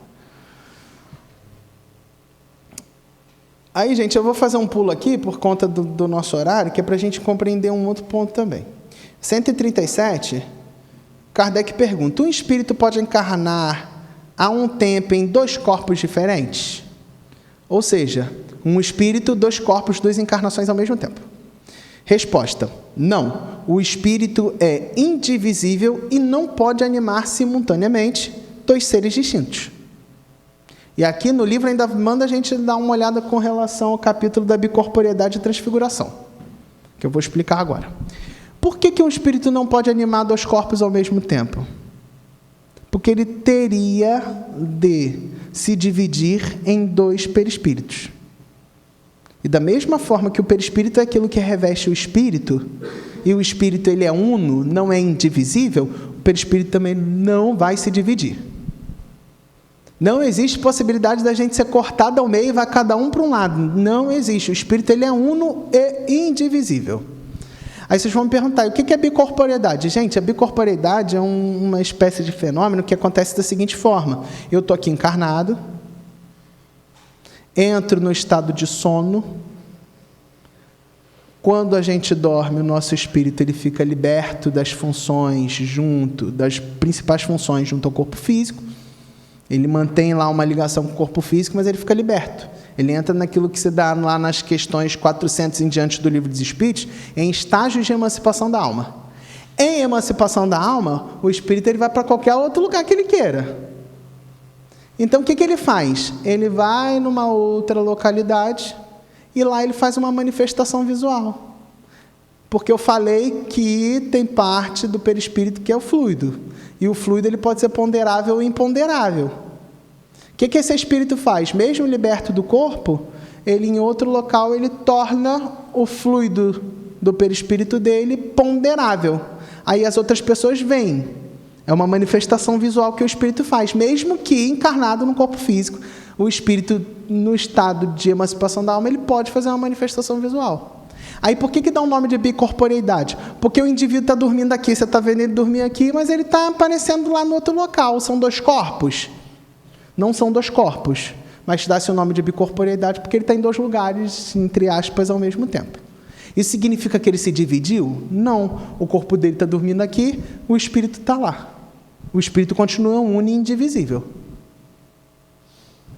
Aí, gente, eu vou fazer um pulo aqui por conta do nosso horário, que é para a gente compreender um outro ponto também. 137, Kardec pergunta: um espírito pode encarnar a um tempo em 2 corpos diferentes? Ou seja, um espírito, 2 corpos, 2 encarnações ao mesmo tempo. Resposta: não. O espírito é indivisível e não pode animar simultaneamente 2 seres distintos. E aqui no livro ainda manda a gente dar uma olhada com relação ao capítulo da bicorporeidade e transfiguração, que eu vou explicar agora. Por que um espírito não pode animar 2 corpos ao mesmo tempo? Porque ele teria de se dividir em 2 perispíritos. E da mesma forma que o perispírito é aquilo que reveste o espírito, e o espírito ele é uno, não é indivisível, o perispírito também não vai se dividir. Não existe possibilidade da gente ser cortado ao meio e vai cada um para um lado. Não existe. O espírito ele é uno e indivisível. Aí vocês vão me perguntar: o que é bicorporeidade? Gente, a bicorporeidade é uma espécie de fenômeno que acontece da seguinte forma: eu estou aqui encarnado, entro no estado de sono. Quando a gente dorme, o nosso espírito ele fica liberto das funções das principais funções junto ao corpo físico. Ele mantém lá uma ligação com o corpo físico, mas ele fica liberto. Ele entra naquilo que se dá lá nas questões 400 em diante do Livro dos Espíritos, em estágios de emancipação da alma. Em emancipação da alma, o espírito ele vai para qualquer outro lugar que ele queira. Então, o que ele faz? Ele vai numa outra localidade e lá ele faz uma manifestação visual. Porque eu falei que tem parte do perispírito que é o fluido. E o fluido ele pode ser ponderável ou imponderável. O que esse espírito faz? Mesmo liberto do corpo, ele em outro local ele torna o fluido do perispírito dele ponderável. Aí as outras pessoas veem. É uma manifestação visual que o espírito faz, mesmo que encarnado no corpo físico. O espírito, no estado de emancipação da alma, ele pode fazer uma manifestação visual. Aí por que dá o nome de bicorporeidade? Porque o indivíduo está dormindo aqui, você está vendo ele dormir aqui, mas ele está aparecendo lá no outro local. São 2 corpos? Não são 2 corpos, mas dá-se o nome de bicorporeidade porque ele está em 2 lugares, entre aspas, ao mesmo tempo. Isso significa que ele se dividiu? Não. O corpo dele está dormindo aqui, o espírito está lá. O espírito continua uno e indivisível.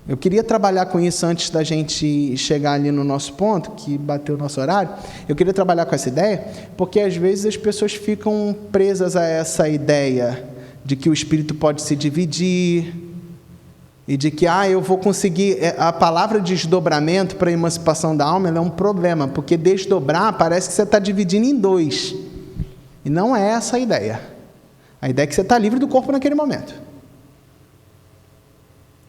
Eu queria trabalhar com isso antes da gente chegar ali no nosso ponto, que bateu o nosso horário. Eu queria trabalhar com essa ideia, porque às vezes as pessoas ficam presas a essa ideia de que o espírito pode se dividir e de que eu vou conseguir... A palavra desdobramento para a emancipação da alma ela é um problema, porque desdobrar parece que você está dividindo em 2. E não é essa a ideia. A ideia é que você está livre do corpo naquele momento.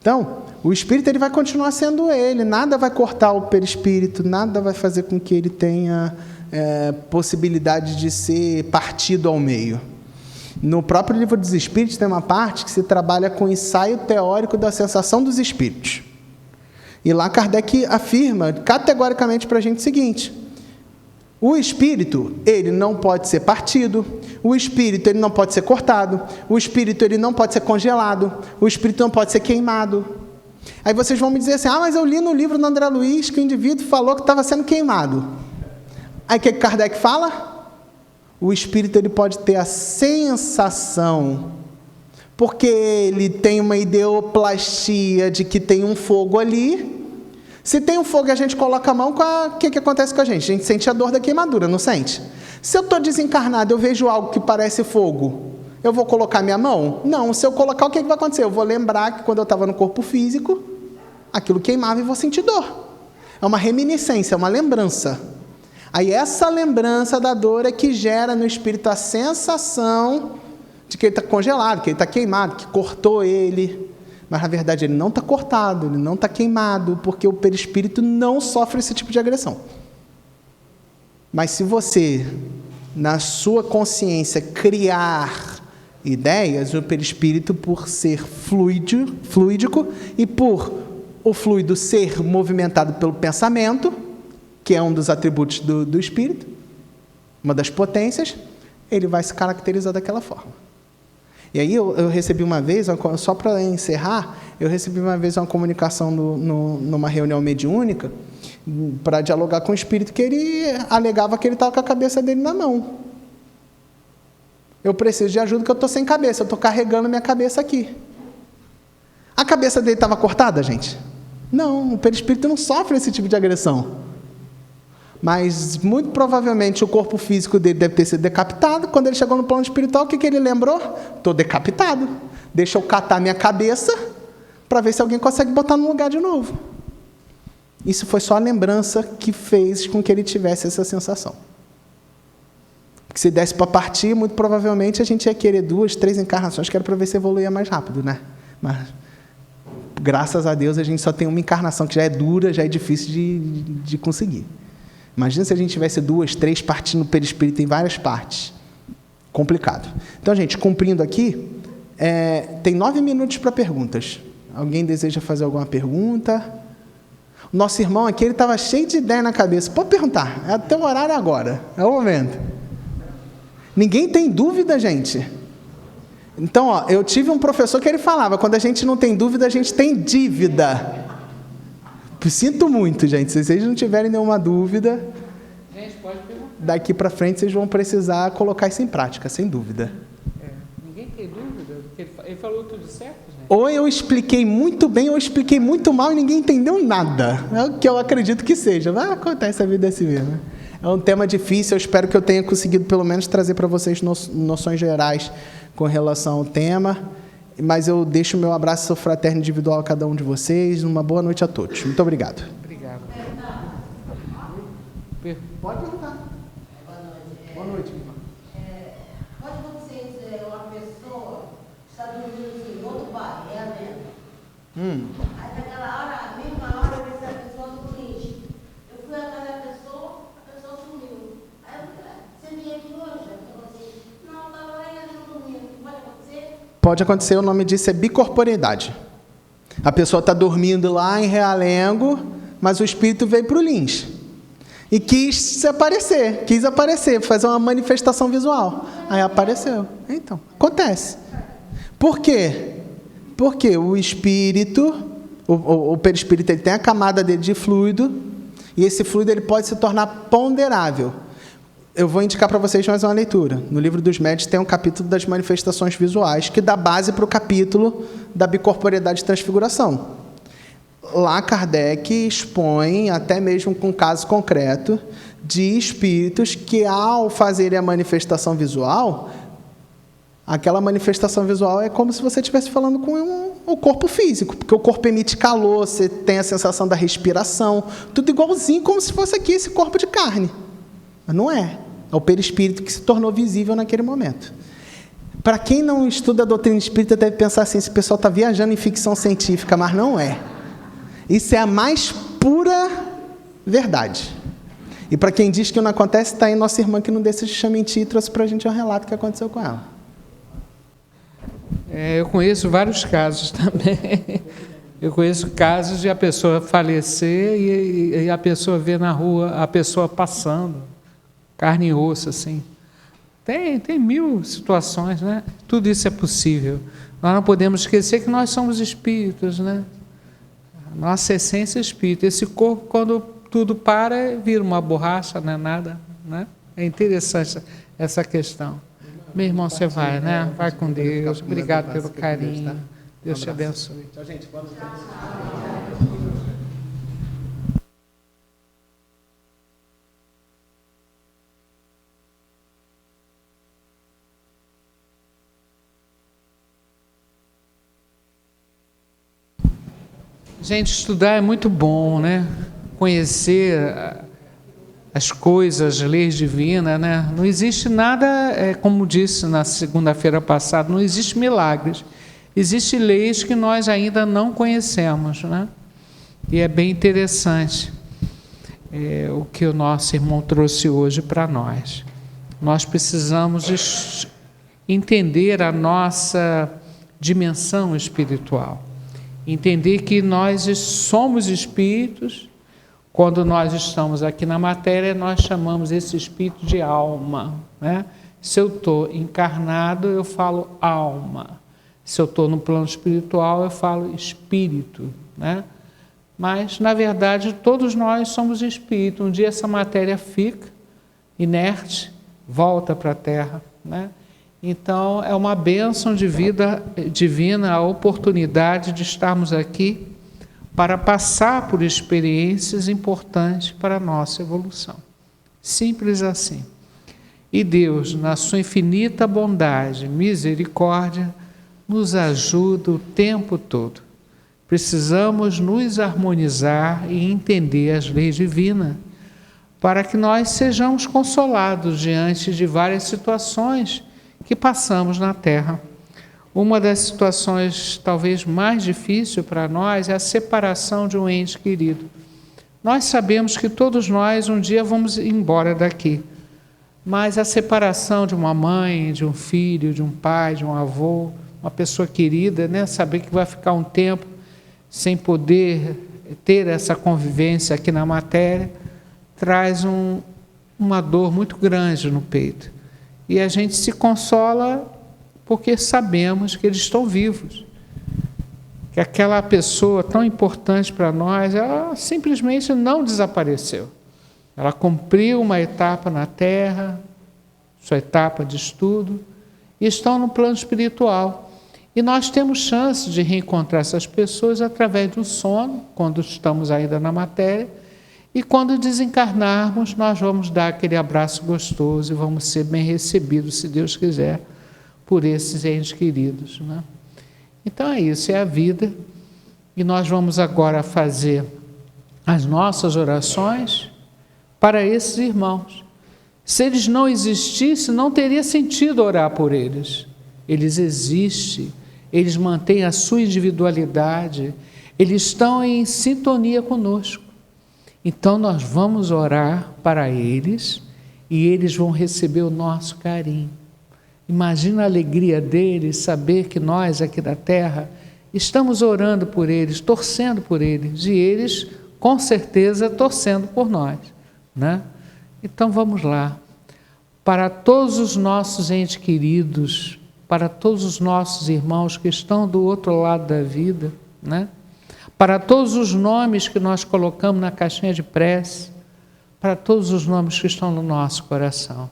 Então, o espírito ele vai continuar sendo ele, nada vai cortar o perispírito, nada vai fazer com que ele tenha possibilidade de ser partido ao meio. No próprio Livro dos Espíritos tem uma parte que se trabalha com o ensaio teórico da sensação dos espíritos. E lá Kardec afirma categoricamente para a gente o seguinte: o espírito, ele não pode ser partido, o espírito, ele não pode ser cortado, o espírito, ele não pode ser congelado, o espírito não pode ser queimado. Aí vocês vão me dizer assim, mas eu li no livro do André Luiz que o indivíduo falou que estava sendo queimado. Aí o que Kardec fala? O espírito ele pode ter a sensação, porque ele tem uma ideoplastia de que tem um fogo ali. Se tem um fogo e a gente coloca a mão, o que acontece com a gente? A gente sente a dor da queimadura, não sente? Se eu estou desencarnado, eu vejo algo que parece fogo, eu vou colocar minha mão? Não, se eu colocar, o que vai acontecer? Eu vou lembrar que quando eu estava no corpo físico, aquilo queimava e vou sentir dor. É uma reminiscência, é uma lembrança. Aí essa lembrança da dor é que gera no espírito a sensação de que ele está congelado, que ele está queimado, que cortou ele. Mas, na verdade, ele não está cortado, ele não está queimado, porque o perispírito não sofre esse tipo de agressão. Mas se você, na sua consciência, criar ideias, o perispírito, por ser fluídico e por o fluido ser movimentado pelo pensamento, que é um dos atributos do espírito, uma das potências, ele vai se caracterizar daquela forma. E aí eu recebi uma vez, só para encerrar, eu recebi uma vez uma comunicação numa reunião mediúnica para dialogar com o espírito, que ele alegava que ele estava com a cabeça dele na mão. Eu preciso de ajuda, que eu estou sem cabeça, eu estou carregando minha cabeça aqui. A cabeça dele estava cortada, gente? Não, o perispírito não sofre esse tipo de agressão. Mas, muito provavelmente, o corpo físico dele deve ter sido decapitado. Quando ele chegou no plano espiritual, o que ele lembrou? Estou decapitado. Deixa eu catar minha cabeça para ver se alguém consegue botar no lugar de novo. Isso foi só a lembrança que fez com que ele tivesse essa sensação. Porque se desse para partir, muito provavelmente a gente ia querer 2, 3 encarnações, que era para ver se evoluía mais rápido, né? Mas, graças a Deus, a gente só tem uma encarnação que já é dura, já é difícil de conseguir. Imagina se a gente tivesse 2, 3 partindo no perispírito em várias partes. Complicado. Então, gente, cumprindo aqui, tem 9 minutos para perguntas. Alguém deseja fazer alguma pergunta? O nosso irmão aqui, ele estava cheio de ideia na cabeça. Pode perguntar, é até o horário agora, é o momento. Ninguém tem dúvida, gente? Então, eu tive um professor que ele falava, quando a gente não tem dúvida, a gente tem dívida. Sinto muito, gente. Se vocês não tiverem nenhuma dúvida, gente, pode perguntar. Daqui para frente vocês vão precisar colocar isso em prática, sem dúvida. Ninguém tem dúvida? Ele falou tudo certo, gente? Ou eu expliquei muito bem, ou eu expliquei muito mal e ninguém entendeu nada. É o que eu acredito que seja. Mas acontece, a vida é assim mesmo. É um tema difícil, eu espero que eu tenha conseguido pelo menos trazer para vocês noções gerais com relação ao tema. Mas eu deixo o meu abraço fraterno individual a cada um de vocês. Uma boa noite a todos. Muito obrigado. Obrigado. Pode perguntar. Boa noite, irmã. Pode acontecer uma pessoa está dormindo em outro bar, né? Aí naquela hora, a mesma hora, eu pensei a pessoa no seguinte. Eu fui atrás da pessoa, a pessoa sumiu. Aí eu falei, você vinha aqui hoje? Eu falei assim, não, estava lá e ela não dormia. Pode acontecer? Pode acontecer, o nome disso é bicorporeidade. A pessoa está dormindo lá em Realengo, mas o espírito veio para o Lins. E quis aparecer, fazer uma manifestação visual. Aí apareceu. Então, acontece. Por quê? Porque o espírito, o perispírito, ele tem a camada dele de fluido, e esse fluido ele pode se tornar ponderável. Eu vou indicar para vocês mais uma leitura. No Livro dos Médiuns tem um capítulo das manifestações visuais, que dá base para o capítulo da bicorporeidade e transfiguração. Lá Kardec expõe, até mesmo com caso concreto, de espíritos que, ao fazerem a manifestação visual, aquela manifestação visual é como se você estivesse falando com o corpo físico, porque o corpo emite calor, você tem a sensação da respiração, tudo igualzinho como se fosse aqui esse corpo de carne. Mas não é. É o perispírito que se tornou visível naquele momento. Para quem não estuda a doutrina espírita, deve pensar assim, esse pessoal está viajando em ficção científica, mas não é. Isso é a mais pura verdade. E para quem diz que não acontece, está aí nossa irmã que não deixa de mentir e trouxe para a gente um relato que aconteceu com ela. Eu conheço vários casos também. Eu conheço casos de a pessoa falecer e a pessoa ver na rua a pessoa passando, carne e osso, assim. Tem 1000 situações, né? Tudo isso é possível. Nós não podemos esquecer que nós somos espíritos, né? Nossa essência é espírito. Esse corpo, quando tudo para, vira uma borracha, não é nada, né? É interessante essa questão. Meu irmão, você vai, né? Vai com Deus. Obrigado pelo carinho. Deus te abençoe. Tchau, gente. Boa noite. Gente, estudar é muito bom, né? Conhecer as coisas, as leis divinas, né? Não existe nada, como disse na segunda-feira passada, não existe milagres. Existem leis que nós ainda não conhecemos, né? E é bem interessante o que o nosso irmão trouxe hoje para nós. Nós precisamos entender a nossa dimensão espiritual. Entender que nós somos espíritos. Quando nós estamos aqui na matéria, nós chamamos esse espírito de alma, né? Se eu estou encarnado, eu falo alma. Se eu estou no plano espiritual, eu falo espírito, né? Mas, na verdade, todos nós somos espírito. Um dia essa matéria fica inerte, volta para a Terra, né? Então, é uma bênção de vida divina a oportunidade de estarmos aqui para passar por experiências importantes para a nossa evolução. Simples assim. E Deus, na sua infinita bondade, misericórdia, nos ajuda o tempo todo. Precisamos nos harmonizar e entender as leis divinas para que nós sejamos consolados diante de várias situações que passamos na Terra. Uma das situações talvez mais difíceis para nós é a separação de um ente querido. Nós sabemos que todos nós um dia vamos embora daqui, mas a separação de uma mãe, de um filho, de um pai, de um avô, uma pessoa querida, né? Saber que vai ficar um tempo sem poder ter essa convivência aqui na matéria, traz uma dor muito grande no peito. E a gente se consola porque sabemos que eles estão vivos. Que aquela pessoa tão importante para nós, ela simplesmente não desapareceu. Ela cumpriu uma etapa na Terra, sua etapa de estudo, e estão no plano espiritual. E nós temos chance de reencontrar essas pessoas através do sono, quando estamos ainda na matéria, e quando desencarnarmos, nós vamos dar aquele abraço gostoso e vamos ser bem recebidos, se Deus quiser, por esses entes queridos, né? Então é isso, é a vida. E nós vamos agora fazer as nossas orações para esses irmãos. Se eles não existissem, não teria sentido orar por eles. Eles existem, eles mantêm a sua individualidade, eles estão em sintonia conosco. Então nós vamos orar para eles e eles vão receber o nosso carinho. Imagina a alegria deles saber que nós aqui da Terra estamos orando por eles, torcendo por eles, e eles com certeza torcendo por nós, né? Então vamos lá. Para todos os nossos entes queridos, para todos os nossos irmãos que estão do outro lado da vida, né? Para todos os nomes que nós colocamos na caixinha de prece, para todos os nomes que estão no nosso coração,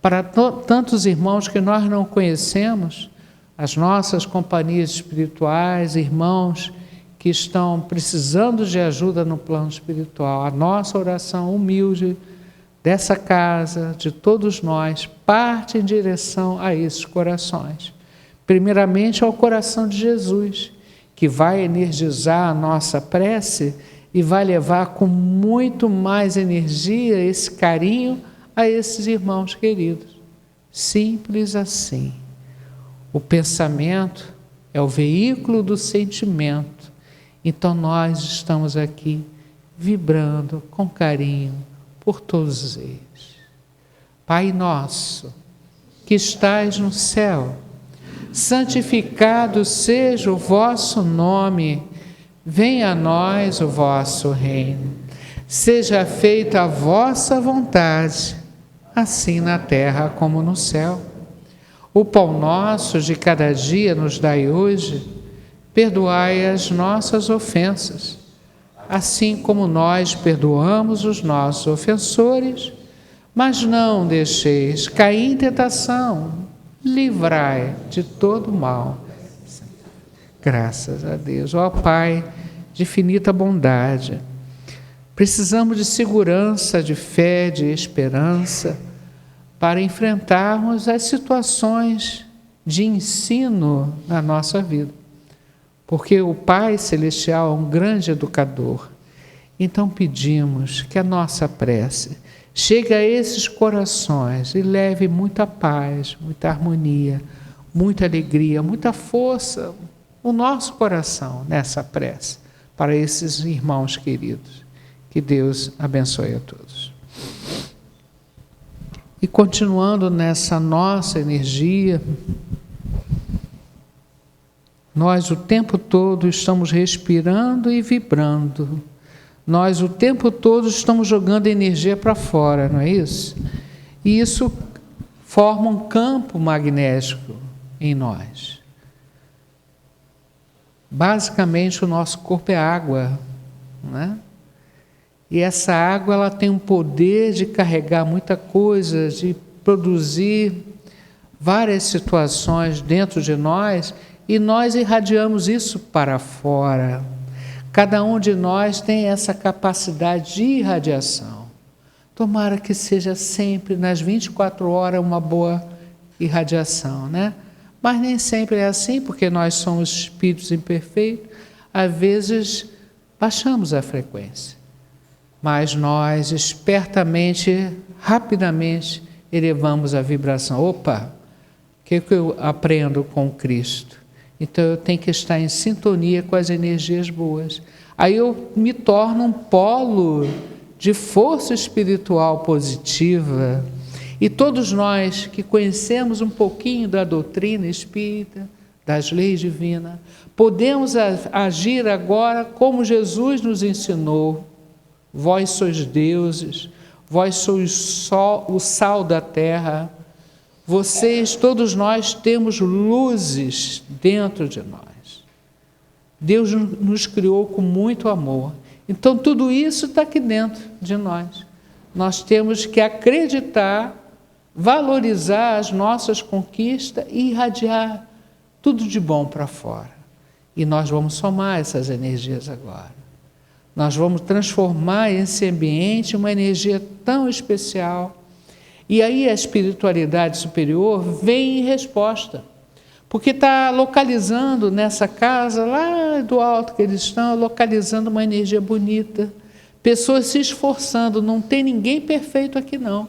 para tantos irmãos que nós não conhecemos, as nossas companhias espirituais, irmãos que estão precisando de ajuda no plano espiritual, a nossa oração humilde dessa casa, de todos nós, parte em direção a esses corações. Primeiramente ao coração de Jesus, que vai energizar a nossa prece e vai levar com muito mais energia esse carinho a esses irmãos queridos. Simples assim. O pensamento é o veículo do sentimento. Então nós estamos aqui vibrando com carinho por todos eles. Pai nosso, que estais no céu, santificado seja o vosso nome, venha a nós o vosso reino, seja feita a vossa vontade, assim na terra como no céu. O pão nosso de cada dia nos dai hoje, perdoai as nossas ofensas, assim como nós perdoamos os nossos ofensores, mas não deixeis cair em tentação, livrai de todo mal. Graças a Deus. Ó Pai de infinita bondade, precisamos de segurança, de fé, de esperança, para enfrentarmos as situações de ensino na nossa vida. Porque o Pai Celestial é um grande educador. Então pedimos que a nossa prece chegue a esses corações e leve muita paz, muita harmonia, muita alegria, muita força no nosso coração nessa prece para esses irmãos queridos. Que Deus abençoe a todos. E continuando nessa nossa energia, nós o tempo todo estamos respirando e vibrando. Nós o tempo todo estamos jogando energia para fora, não é isso? E isso forma um campo magnético em nós. Basicamente, o nosso corpo é água, né? E essa água ela tem um poder de carregar muita coisa, de produzir várias situações dentro de nós, e nós irradiamos isso para fora. Cada um de nós tem essa capacidade de irradiação. Tomara que seja sempre, nas 24 horas, uma boa irradiação, né? Mas nem sempre é assim, porque nós somos espíritos imperfeitos. Às vezes, baixamos a frequência. Mas nós, espertamente, rapidamente, elevamos a vibração. Opa, o que eu aprendo com Cristo? Então, eu tenho que estar em sintonia com as energias boas. Aí eu me torno um polo de força espiritual positiva. E todos nós que conhecemos um pouquinho da doutrina espírita, das leis divinas, podemos agir agora como Jesus nos ensinou. Vós sois deuses, vós sois o sal da terra. Vocês, todos nós, temos luzes dentro de nós. Deus nos criou com muito amor. Então, tudo isso está aqui dentro de nós. Nós temos que acreditar, valorizar as nossas conquistas e irradiar tudo de bom para fora. E nós vamos somar essas energias agora. Nós vamos transformar esse ambiente em uma energia tão especial. E aí a espiritualidade superior vem em resposta, porque está localizando nessa casa, lá do alto que eles estão, localizando uma energia bonita, pessoas se esforçando, não tem ninguém perfeito aqui não,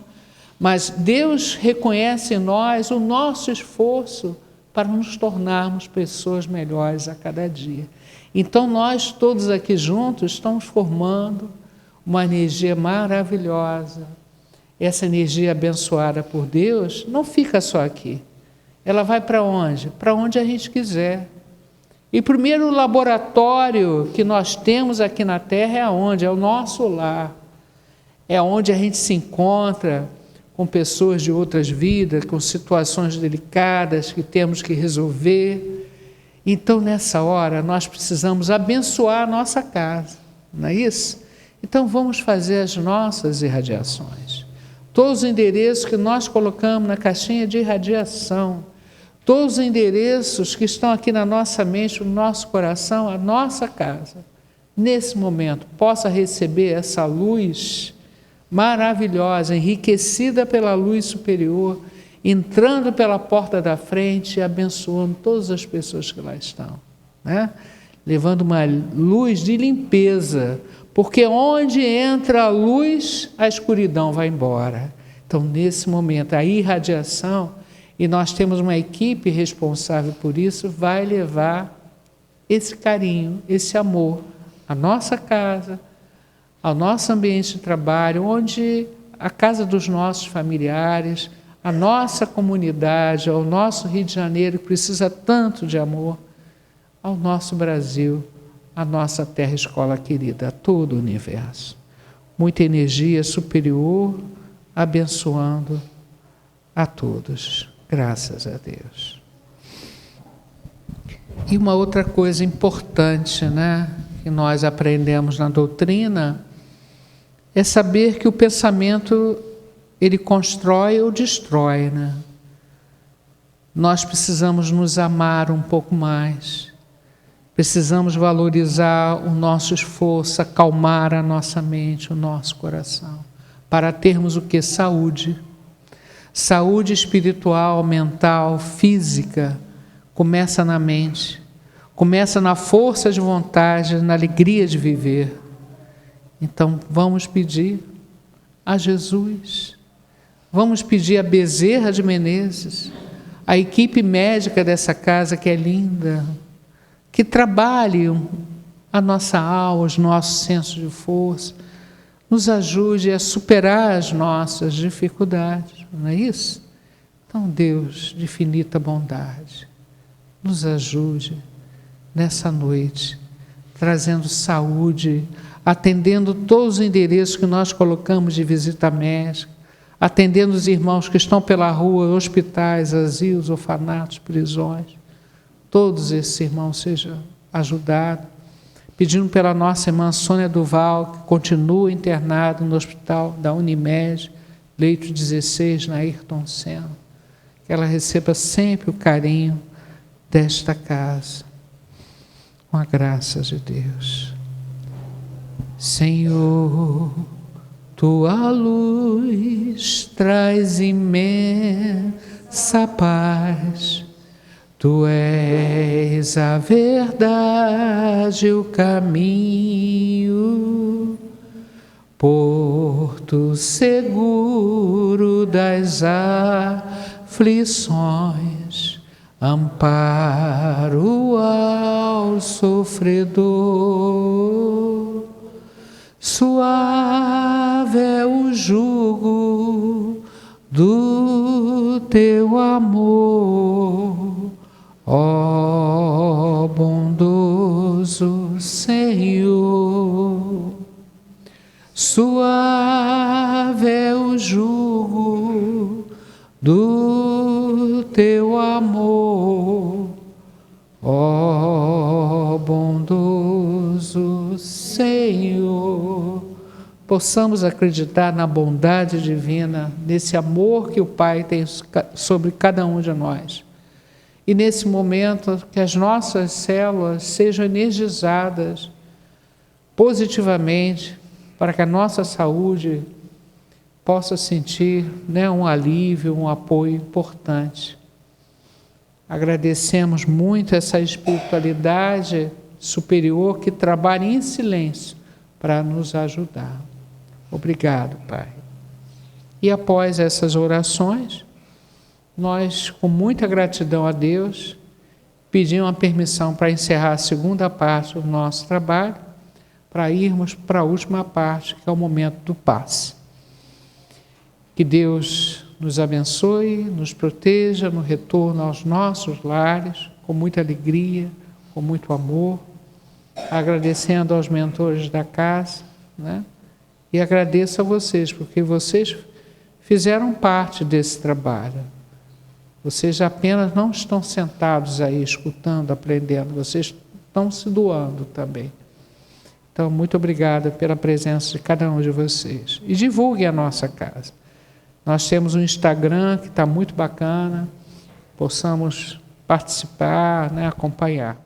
mas Deus reconhece em nós o nosso esforço para nos tornarmos pessoas melhores a cada dia. Então nós todos aqui juntos estamos formando uma energia maravilhosa. Essa energia abençoada por Deus não fica só aqui. Ela vai para onde? Para onde a gente quiser. E o primeiro laboratório que nós temos aqui na Terra é aonde? É o nosso lar. É onde a gente se encontra com pessoas de outras vidas, com situações delicadas que temos que resolver. Então, nessa hora, nós precisamos abençoar a nossa casa, não é isso? Então, vamos fazer as nossas irradiações. Todos os endereços que nós colocamos na caixinha de irradiação, todos os endereços que estão aqui na nossa mente, no nosso coração, a nossa casa, nesse momento, possa receber essa luz maravilhosa, enriquecida pela luz superior, entrando pela porta da frente e abençoando todas as pessoas que lá estão, né? Levando uma luz de limpeza, porque onde entra a luz, a escuridão vai embora. Então, nesse momento, a irradiação, e nós temos uma equipe responsável por isso, vai levar esse carinho, esse amor à nossa casa, ao nosso ambiente de trabalho, onde a casa dos nossos familiares, a nossa comunidade, ao nosso Rio de Janeiro, que precisa tanto de amor, ao nosso Brasil, a nossa terra escola querida, a todo o universo. Muita energia superior, abençoando a todos. Graças a Deus. E uma outra coisa importante, né? que nós aprendemos na doutrina é saber que o pensamento, ele constrói ou destrói, né? Nós precisamos nos amar um pouco mais, precisamos valorizar o nosso esforço, acalmar a nossa mente, o nosso coração, para termos o que? Saúde. Saúde espiritual, mental, física, começa na mente, começa na força de vontade, na alegria de viver. Então, vamos pedir a Jesus, vamos pedir a Bezerra de Menezes, a equipe médica dessa casa que é linda, que trabalhe a nossa alma, os nossos sensos de força, nos ajude a superar as nossas dificuldades, não é isso? Então, Deus de infinita bondade, nos ajude nessa noite, trazendo saúde, atendendo todos os endereços que nós colocamos de visita médica, atendendo os irmãos que estão pela rua, hospitais, asilos, orfanatos, prisões. Todos esses irmãos sejam ajudados, pedindo pela nossa irmã Sônia Duval, que continua internada no hospital da Unimed, leito 16, na Ayrton Senna, que ela receba sempre o carinho desta casa, com a graça de Deus. Senhor, tua luz traz imensa paz, tu és a verdade, o caminho, porto seguro das aflições, amparo ao sofredor. Suave é o jugo do teu amor, ó bondoso Senhor. Suave é o jugo do teu amor, ó bondoso Senhor. Possamos acreditar na bondade divina, nesse amor que o Pai tem sobre cada um de nós. E nesse momento, que as nossas células sejam energizadas positivamente, para que a nossa saúde possa sentir, né, um alívio, um apoio importante. Agradecemos muito essa espiritualidade superior que trabalha em silêncio para nos ajudar. Obrigado, Pai. E após essas orações, nós, com muita gratidão a Deus, pedimos a permissão para encerrar a segunda parte do nosso trabalho, para irmos para a última parte, que é o momento do passe. Que Deus nos abençoe, nos proteja no retorno aos nossos lares, com muita alegria, com muito amor, agradecendo aos mentores da casa, né? E agradeço a vocês, porque vocês fizeram parte desse trabalho. Vocês apenas não estão sentados aí, escutando, aprendendo, vocês estão se doando também. Então, muito obrigada pela presença de cada um de vocês. E divulguem a nossa casa. Nós temos um Instagram que está muito bacana, possamos participar, né, acompanhar.